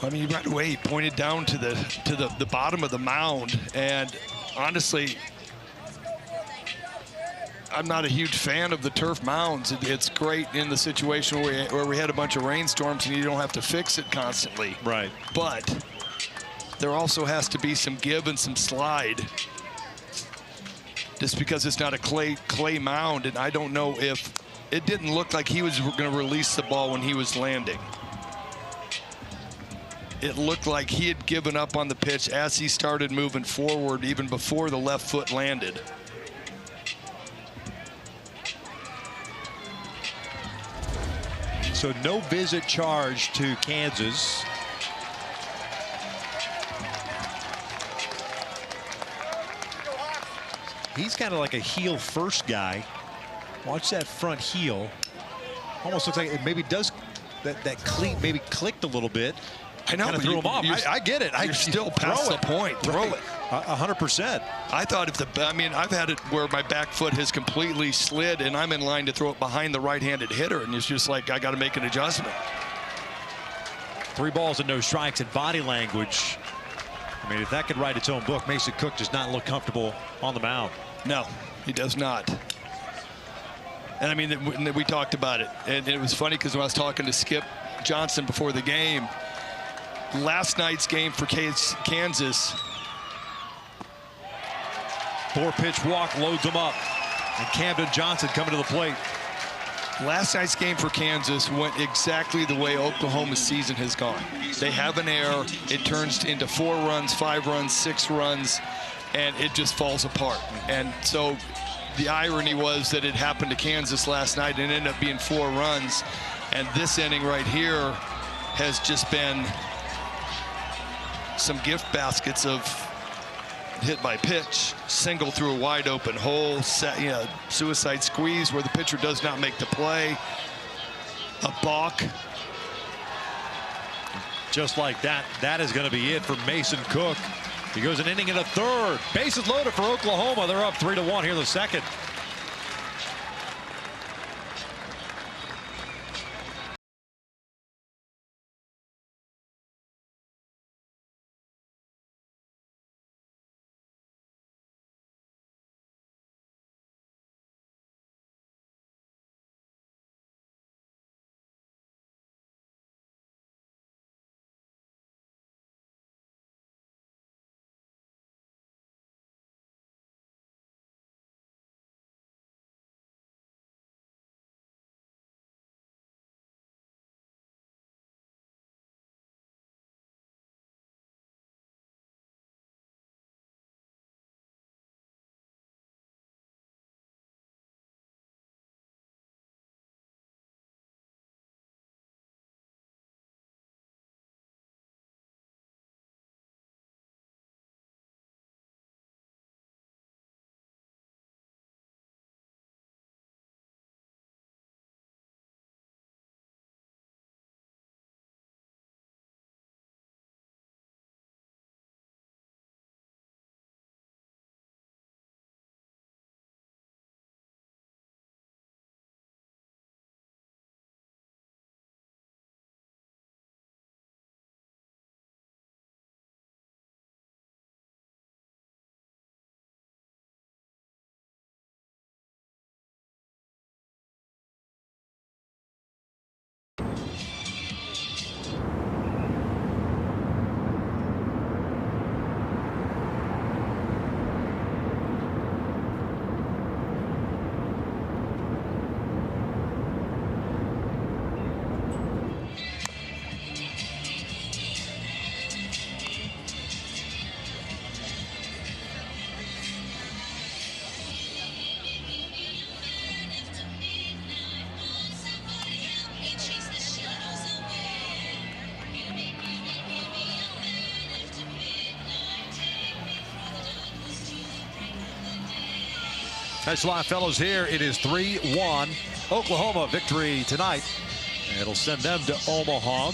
I mean, right away he pointed down to the bottom of the mound, and honestly, I'm not a huge fan of the turf mounds. It's great in the situation where we had a bunch of rainstorms and you don't have to fix it constantly. Right. But there also has to be some give and some slide. Just because it's not a clay mound, and I don't know if it didn't look like he was going to release the ball when he was landing. it looked like he had given up on the pitch as he started moving forward, even before the left foot landed. So no visit charge to Kansas. He's kind of like a heel first guy. Watch that front heel. Almost looks like it maybe does that cleat maybe clicked a little bit. I know, kind of threw him off. I get it. You're still past the point. Throw it. 100%. I thought I've had it where my back foot has completely slid and I'm in line to throw it behind the right-handed hitter, and it's just like I got to make an adjustment. 3 balls and no strikes in body language. I mean, if that could write its own book, Mason Cook does not look comfortable on the mound. No, he does not. And I mean, we talked about it, and it was funny because when I was talking to Skip Johnson before the game, last night's game for Kansas, 4-pitch walk loads them up, and Camden Johnson coming to the plate. Last night's game for Kansas went exactly the way Oklahoma's season has gone. They have an error, it turns into 4 runs, 5 runs, 6 runs, and it just falls apart. And so the irony was that it happened to Kansas last night and ended up being 4 runs. And this inning right here has just been some gift baskets of hit by pitch, single through a wide open hole, suicide squeeze where the pitcher does not make the play, a balk. Just like that, that is going to be it for Mason Cook. He goes an inning and a third. Bases loaded for Oklahoma. They're up 3-1 here in the second. Thanks a lot, fellows. Here it is 3-1. Oklahoma victory tonight. It'll send them to Omaha.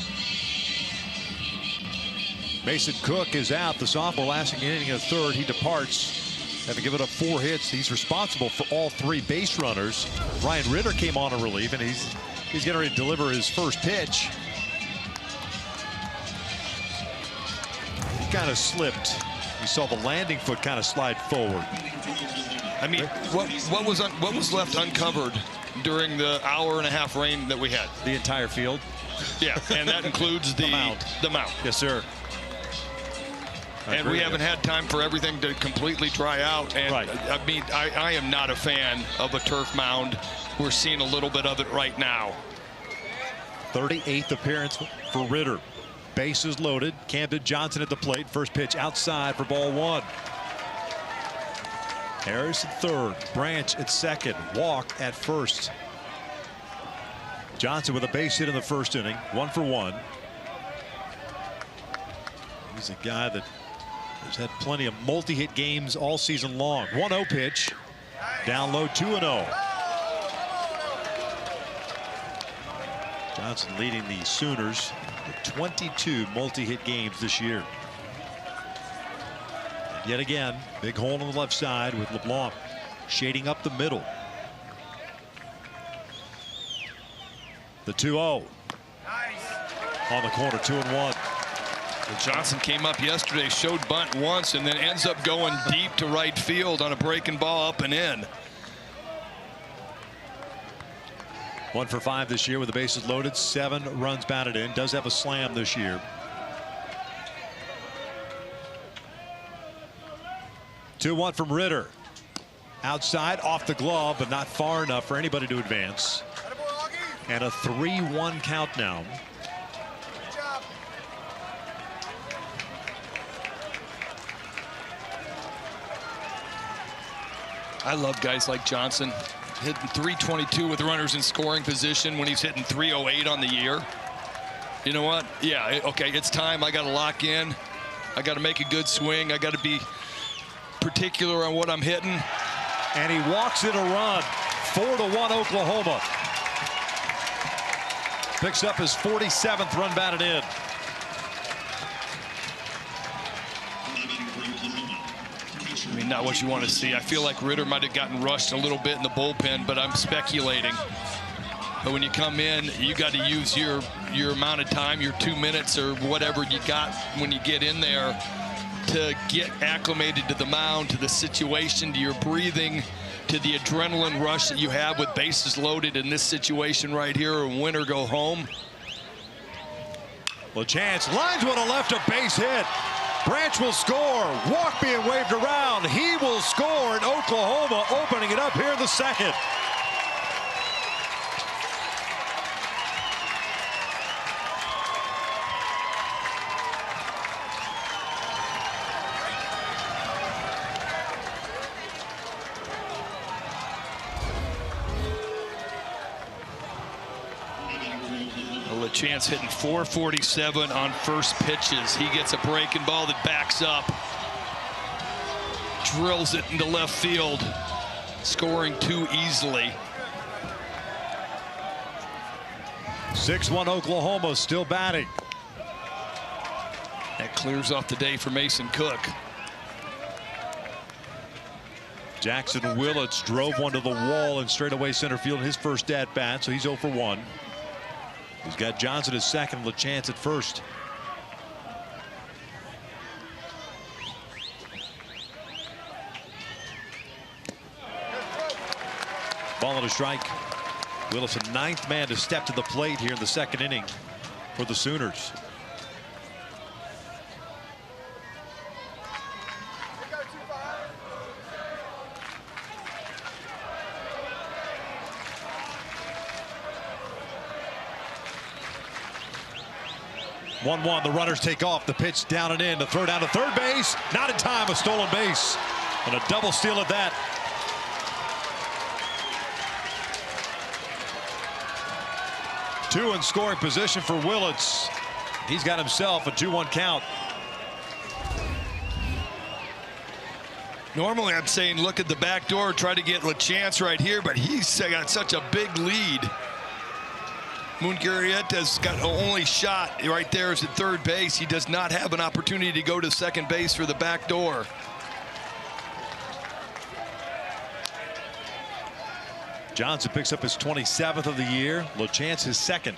Mason Cook is out. The sophomore lasting an inning and a third. He departs, having given up 4 hits. He's responsible for all 3 base runners. Ryan Ritter came on in relief, and he's getting ready to deliver his first pitch. He kind of slipped. You saw the landing foot kind of slide forward. I mean, what was left uncovered during the hour-and-a-half rain that we had? The entire field. Yeah, and that includes the mound. The mound. Yes, sir. And we haven't had time for everything to completely dry out. And right. I mean, I am not a fan of a turf mound. We're seeing a little bit of it right now. 38th appearance for Ritter. Bases loaded. Camden Johnson at the plate. First pitch outside for ball one. Harris at third. Branch at second. Walk at first. Johnson with a base hit in the first inning. 1 for 1. He's a guy that has had plenty of multi-hit games all season long. 1-0 pitch. Down low, 2-0. Johnson leading the Sooners with 22 multi-hit games this year. And yet again, big hole on the left side with LeBlanc shading up the middle. The 2-0 on the corner, 2-1. Johnson came up yesterday, showed bunt once, and then ends up going deep to right field on a breaking ball up and in. 1 for 5 this year with the bases loaded. 7 runs batted in. Does have a slam this year. 2-1 from Ritter. Outside, off the glove, but not far enough for anybody to advance. And a 3-1 count now. I love guys like Johnson, hitting .322 with runners in scoring position when he's hitting .308 on the year. You know what? Yeah, okay, it's time. I got to lock in. I got to make a good swing. I got to be particular on what I'm hitting. And he walks in a run. 4-1 Oklahoma. Picks up his 47th run batted in. I mean, not what you want to see. I feel like Ritter might have gotten rushed a little bit in the bullpen, but I'm speculating. But when you come in, you got to use your amount of time, your 2 minutes or whatever you got when you get in there to get acclimated to the mound, to the situation, to your breathing, to the adrenaline rush that you have with bases loaded in this situation right here, and win or go home. LaChance lines one to left, a base hit. Branch will score. Walk being waved around. He will score, and Oklahoma opening it up here in the second. LaChance hitting .447 on first pitches. He gets a breaking ball that backs up, drills it into left field, scoring too easily. 6-1 Oklahoma still batting. That clears off the day for Mason Cook. Jackson Willits drove one to the wall in straightaway center field in his first at bat, so he's 0 for 1. He's got Johnson at second, LaChance at first. Ball and a strike. Willis, a 9th man to step to the plate here in the second inning for the Sooners. The runners take off. The pitch down and in. The throw down to third base. Not in time. A stolen base. And a double steal at that. Two in scoring position for Willits. He's got himself a 2-1 count. Normally I'm saying look at the back door, try to get LaChance right here, but he's got such a big lead. Munguerieta's got only shot right there is at third base. He does not have an opportunity to go to second base for the back door. Johnson picks up his 27th of the year. LaChance his second.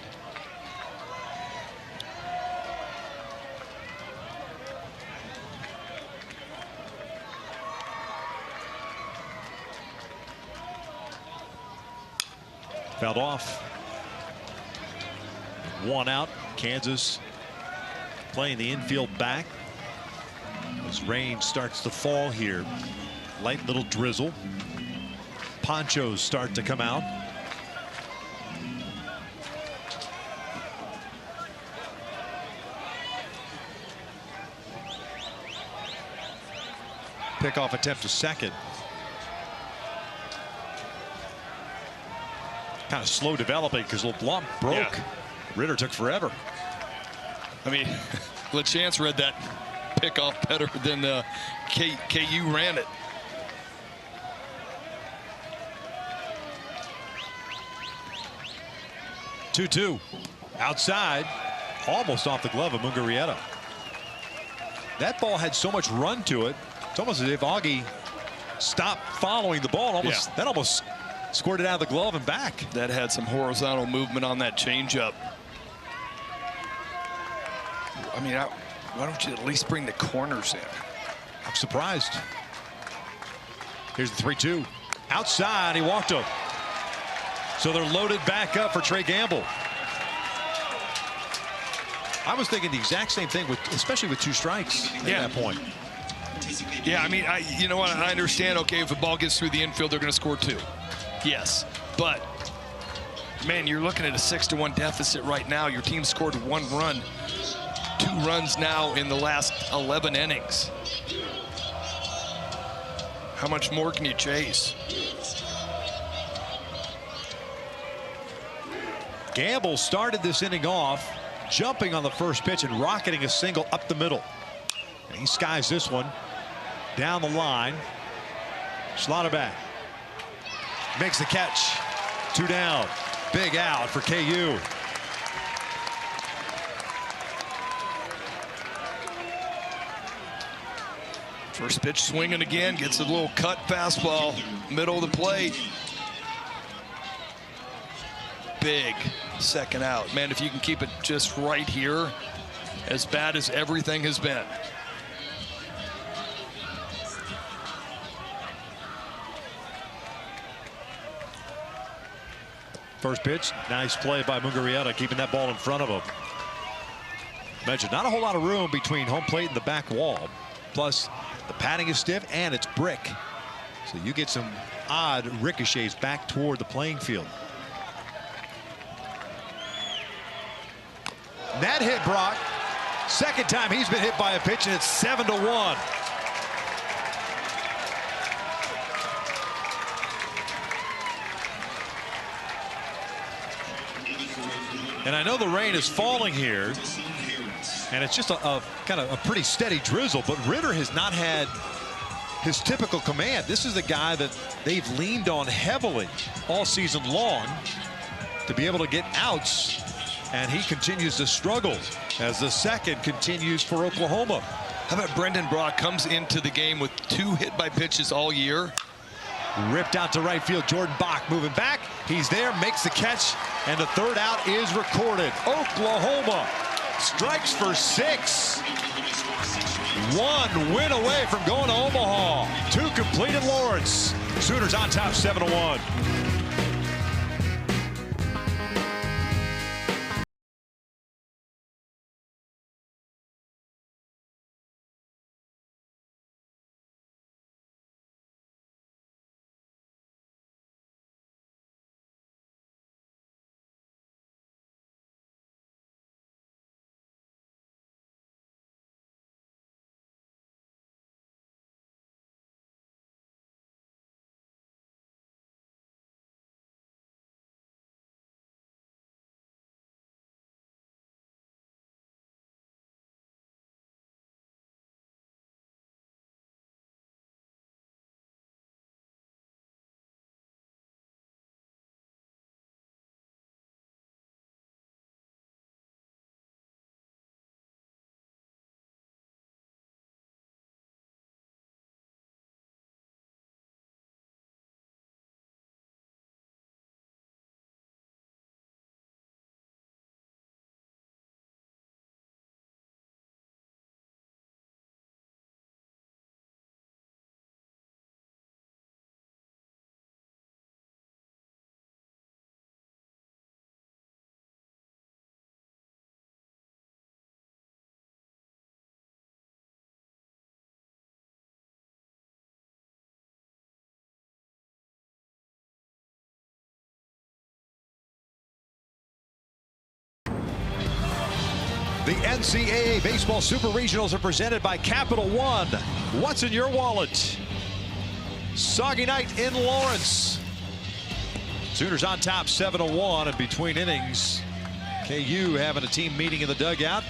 Fouled off. 1 out. Kansas playing the infield back as rain starts to fall here. Light little drizzle. Ponchos start to come out. pickoff attempt to second. Kind of slow developing because LeBlanc broke. Yeah. Ritter took forever. I mean, LaChance read that pickoff better than KU ran it. Two outside, almost off the glove of Mungarieta. That ball had so much run to it. It's almost as if Augie stopped following the ball. That almost squirted out of the glove and back. That had some horizontal movement on that changeup. I mean, why don't you at least bring the corners in? I'm surprised. Here's the 3-2. Outside, he walked him. So they're loaded back up for Trey Gamble. I was thinking the exact same thing, especially with 2 strikes at that point. Yeah, I mean, you know what? I understand, okay, if the ball gets through the infield, they're going to score 2. Yes, but, man, you're looking at a 6-1 deficit right now. Your team scored 1 run, 2 runs now in the last 11 innings. How much more can you chase? Gamble started this inning off jumping on the first pitch and rocketing a single up the middle. And he skies this one down the line. Schlotterbeck makes the catch. 2 down. Big out for KU. First pitch swinging again, gets a little cut fastball, middle of the plate. Big second out. Man, if you can keep it just right here, as bad as everything has been. First pitch, nice play by Mungarieta, keeping that ball in front of him. Mentioned not a whole lot of room between home plate and the back wall. Plus, the padding is stiff and it's brick. So you get some odd ricochets back toward the playing field. That hit Brock. Second time he's been hit by a pitch, and it's 7-1. And I know the rain is falling here, and it's just a kind of a pretty steady drizzle, but Ritter has not had his typical command. This is the guy that they've leaned on heavily all season long to be able to get outs, and he continues to struggle as the second continues for Oklahoma. How about Brendan Brock comes into the game with 2 hit by pitches all year? Ripped out to right field. Jordan Bach moving back. He's there, makes the catch, and the 3rd out is recorded. Oklahoma strikes for 6. 1 win away from going to Omaha. 2 complete in Lawrence. Sooners on top 7-1. The NCAA Baseball Super Regionals are presented by Capital One. What's in your wallet? Soggy night in Lawrence. Sooners on top 7-1, and between innings, KU having a team meeting in the dugout.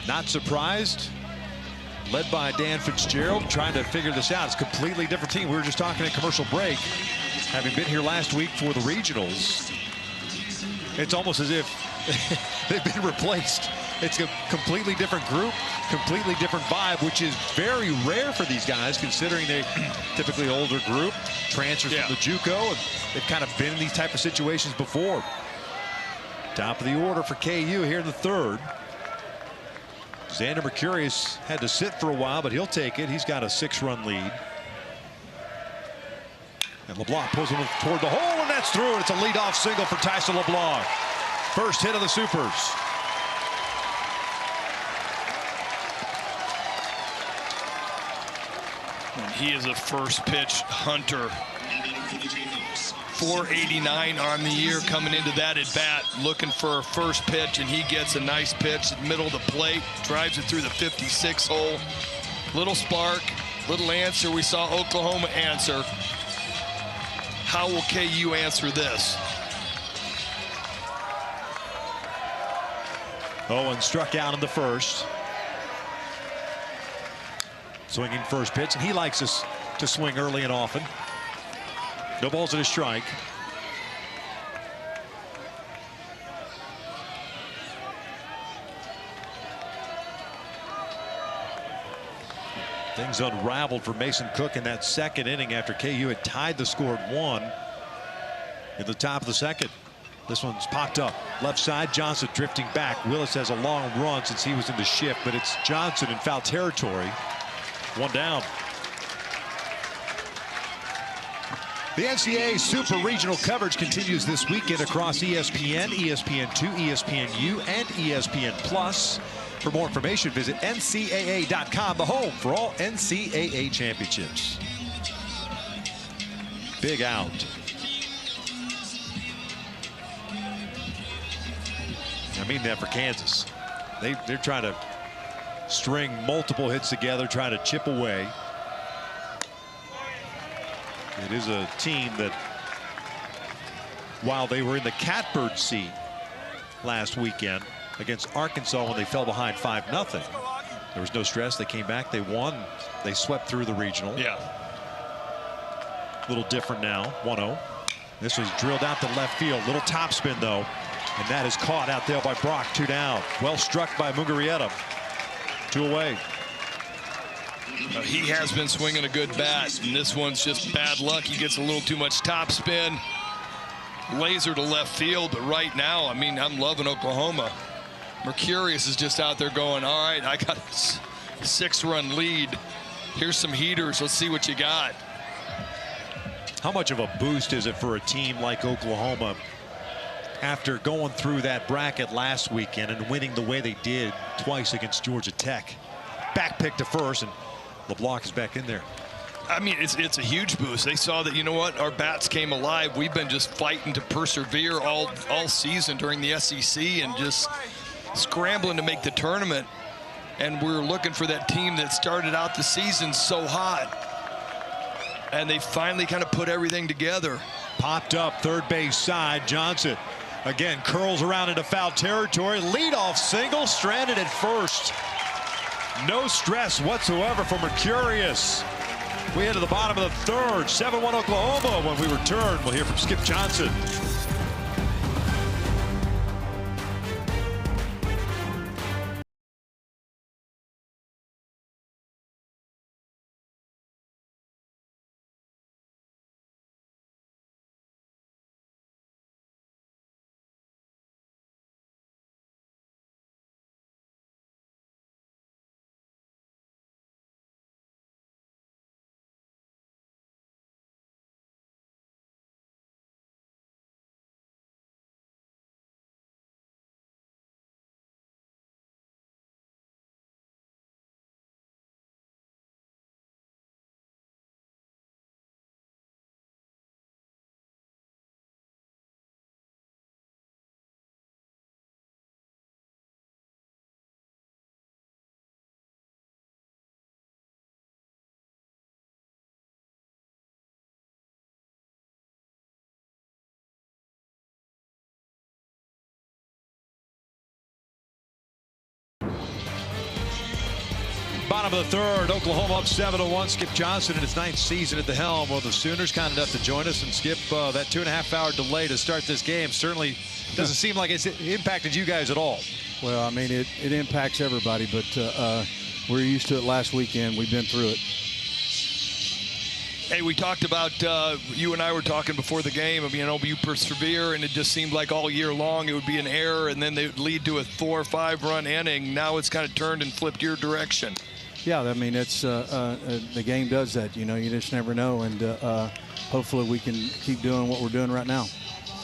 Not surprised. Led by Dan Fitzgerald, trying to figure this out. It's a completely different team. We were just talking in commercial break. Having been here last week for the regionals, it's almost as if they've been replaced. It's a completely different group, completely different vibe, which is very rare for these guys, considering they typically older group, transfers from the JUCO, and they've kind of been in these type of situations before. Top of the order for KU here in the third. Xander Mercurius had to sit for a while, but he'll take it. He's got a 6-run lead. And LeBlanc pulls him toward the hole, and that's through. And it's a leadoff single for Tyson LeBlanc. First hit of the Supers. And he is a first pitch hunter. 489 on the year coming into that at bat, looking for a first pitch, and he gets a nice pitch in the middle of the plate, drives it through the 56 hole. Little spark, little answer. We saw Oklahoma answer. How will KU answer this? Owen struck out in the first. Swinging first pitch, and he likes us to swing early and often. No balls and a strike. Things unraveled for Mason Cook in that second inning after KU had tied the score at 1 in the top of the second. This one's popped up left side. Johnson drifting back. Willis has a long run since he was in the shift, but it's Johnson in foul territory. One down. The NCAA Super Regional coverage continues this weekend across ESPN, ESPN2, ESPNU, and ESPN Plus. For more information, visit ncaa.com, the home for all NCAA championships. Big out. I mean that for Kansas. They're trying to string multiple hits together, trying to chip away. It is a team that, while they were in the catbird seat last weekend against Arkansas when they fell behind 5-0, there was no stress. They came back, they won, they swept through the regional. Yeah. A little different now. 1-0. This was drilled out to left field. Little topspin though, and that is caught out there by Brock. 2 down. Well struck by Mugarieta. 2 away. He has been swinging a good bat, and this one's just bad luck. He gets a little too much topspin. Laser to left field, but right now, I mean, I'm loving Oklahoma. Mercurius is just out there going, all right, I got a 6-run lead. Here's some heaters. Let's see what you got. How much of a boost is it for a team like Oklahoma after going through that bracket last weekend and winning the way they did twice against Georgia Tech? Back pick to first, and LeBlanc is back in there. I mean, it's a huge boost. They saw that, you know what, our bats came alive. We've been just fighting to persevere all season during the SEC and just scrambling to make the tournament. And we're looking for that team that started out the season so hot. And they finally kind of put everything together. Popped up third base side. Johnson again curls around into foul territory. Leadoff single, stranded at first. No stress whatsoever for Mercurius. We head to the bottom of the third. 7-1 Oklahoma. When we return, we'll hear from Skip Johnson. Bottom of the third, Oklahoma up 7-1. Skip Johnson in his 9th season at the helm. Well, the Sooners kind enough to join us, and Skip, that 2.5-hour delay to start this game certainly doesn't seem like it's impacted you guys at all. Well, I mean, it impacts everybody, but we're used to it last weekend. We've been through it. Hey, we talked about, you and I were talking before the game, I mean, you persevere, and it just seemed like all year long it would be an error, and then they would lead to a 4 or 5 run inning. Now it's kind of turned and flipped your direction. Yeah, I mean, it's the game does that. You know, you just never know, and hopefully we can keep doing what we're doing right now.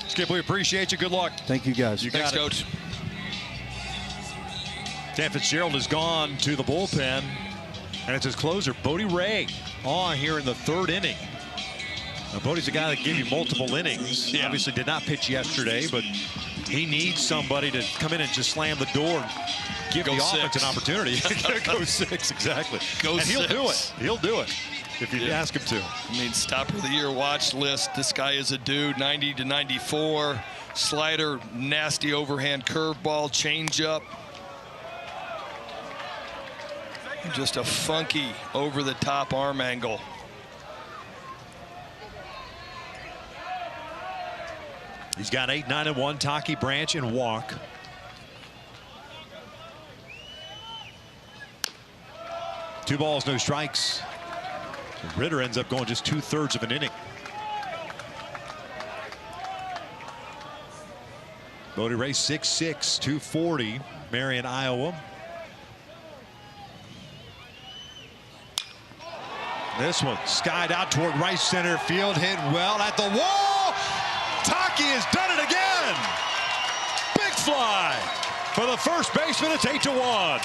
Skip, we appreciate you. Good luck. Thank you, guys. Thanks, Coach. Dan Fitzgerald has gone to the bullpen, and it's his closer, Bodie Ray, on here in the 3rd inning. Now, Bodie's a guy that gave you multiple innings. He obviously did not pitch yesterday, but he needs somebody to come in and just slam the door and give the offense an opportunity. Go 6, exactly. Go 6. He'll do it. He'll do it if you ask him to. I mean, stopper of the year watch list. This guy is a dude. 90 to 94. Slider, nasty overhand curveball, changeup. Just a funky over-the-top arm angle. He's got 8, 9, and 1. Taki, Branch, and walk. Two balls, no strikes. Ritter ends up going just 2/3 of an inning. Bodie Ray 6'6", 240, Marion, Iowa. This one skied out toward right center field, hit well at the wall. Taki has done it again. Big fly for the first baseman. It's 8-1.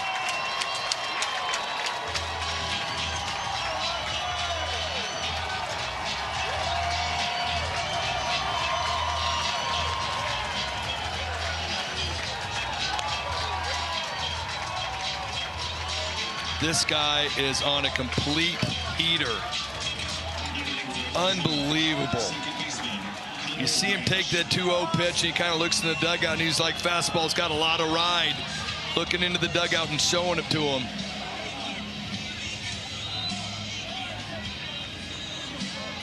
This guy is on a complete heater. Unbelievable. You see him take that 2-0 pitch, and he kind of looks in the dugout, and he's like, fastball's got a lot of ride. Looking into the dugout and showing it to him.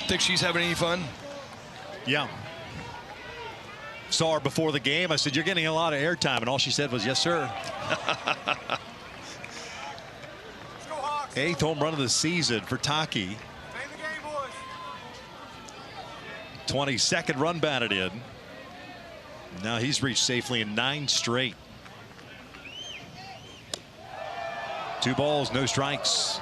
Think she's having any fun? Yeah. Saw her before the game. I said, you're getting a lot of airtime, and all she said was, yes, sir. 8th home run of the season for Taki. 22nd run batted in. Now he's reached safely in 9 straight. 2 balls, no strikes.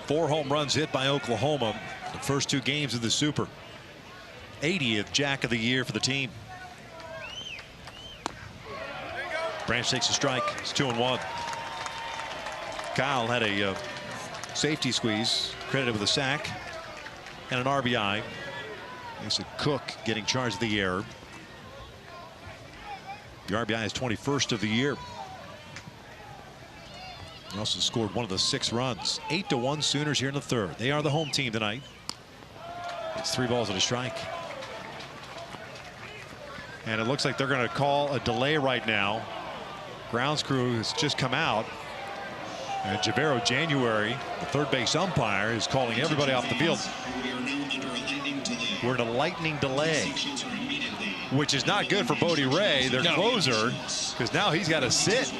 Four home runs hit by Oklahoma the first 2 games of the Super. 80th Jack of the Year for the team. Branch takes a strike. It's 2-1. Kyle had a safety squeeze, credited with a sack and an RBI. It's a Cook getting charged of the error. The RBI is 21st of the year. He also scored one of the 6 runs. 8-1 Sooners here in the 3rd. They are the home team tonight. It's 3 balls and a strike. And it looks like they're going to call a delay right now. Grounds crew has just come out. And Javero January, the 3rd base umpire, is calling everybody off the field. We're in a lightning delay, which is not good for Bodie Ray, their closer, because now he's got to sit.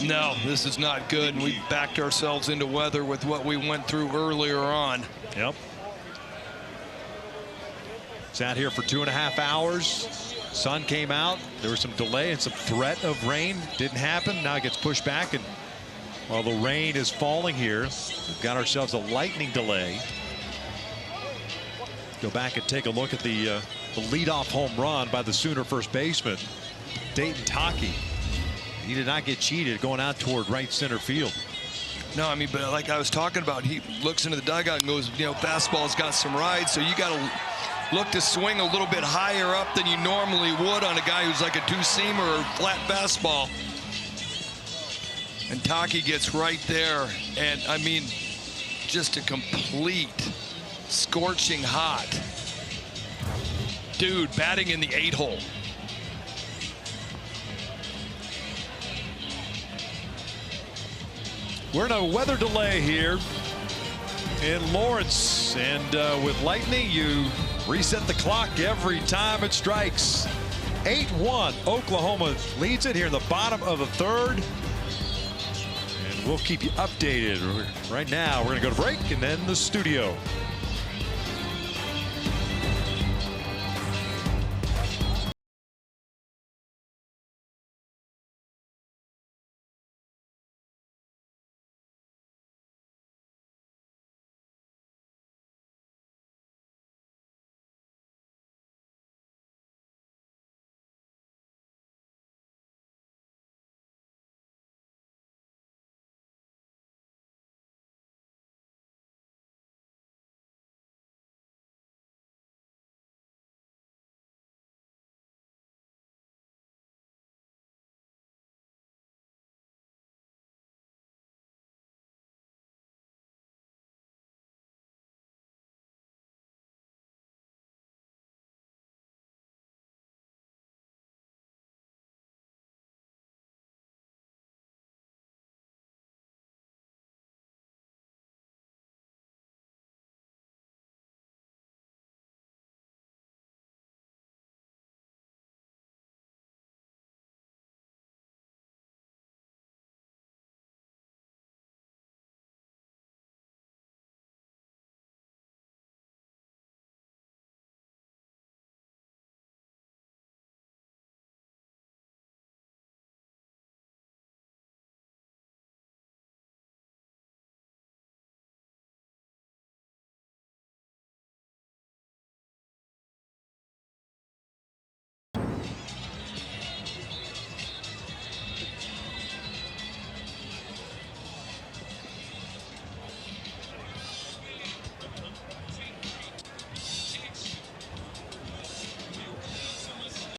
No, this is not good, and we backed ourselves into weather with what we went through earlier on. Yep. Sat here for 2.5 hours. Sun came out. There was some delay and some threat of rain. Didn't happen. Now it gets pushed back, and while the rain is falling here, we've got ourselves a lightning delay. Go back and take a look at the leadoff home run by the Sooner first baseman, Dayton Taki. He did not get cheated going out toward right center field. No, I mean, but like I was talking about, he looks into the dugout and goes, you know, fastball's got some ride, so you got to look to swing a little bit higher up than you normally would on a guy who's like a 2-seamer or flat fastball. And Taki gets right there, and I mean, just a complete scorching hot dude batting in the 8-hole. We're in a weather delay here in Lawrence, and with lightning, you reset the clock every time it strikes. 8-1, Oklahoma leads it here in the bottom of the third. And we'll keep you updated. Right now, we're going to go to break and then the studio.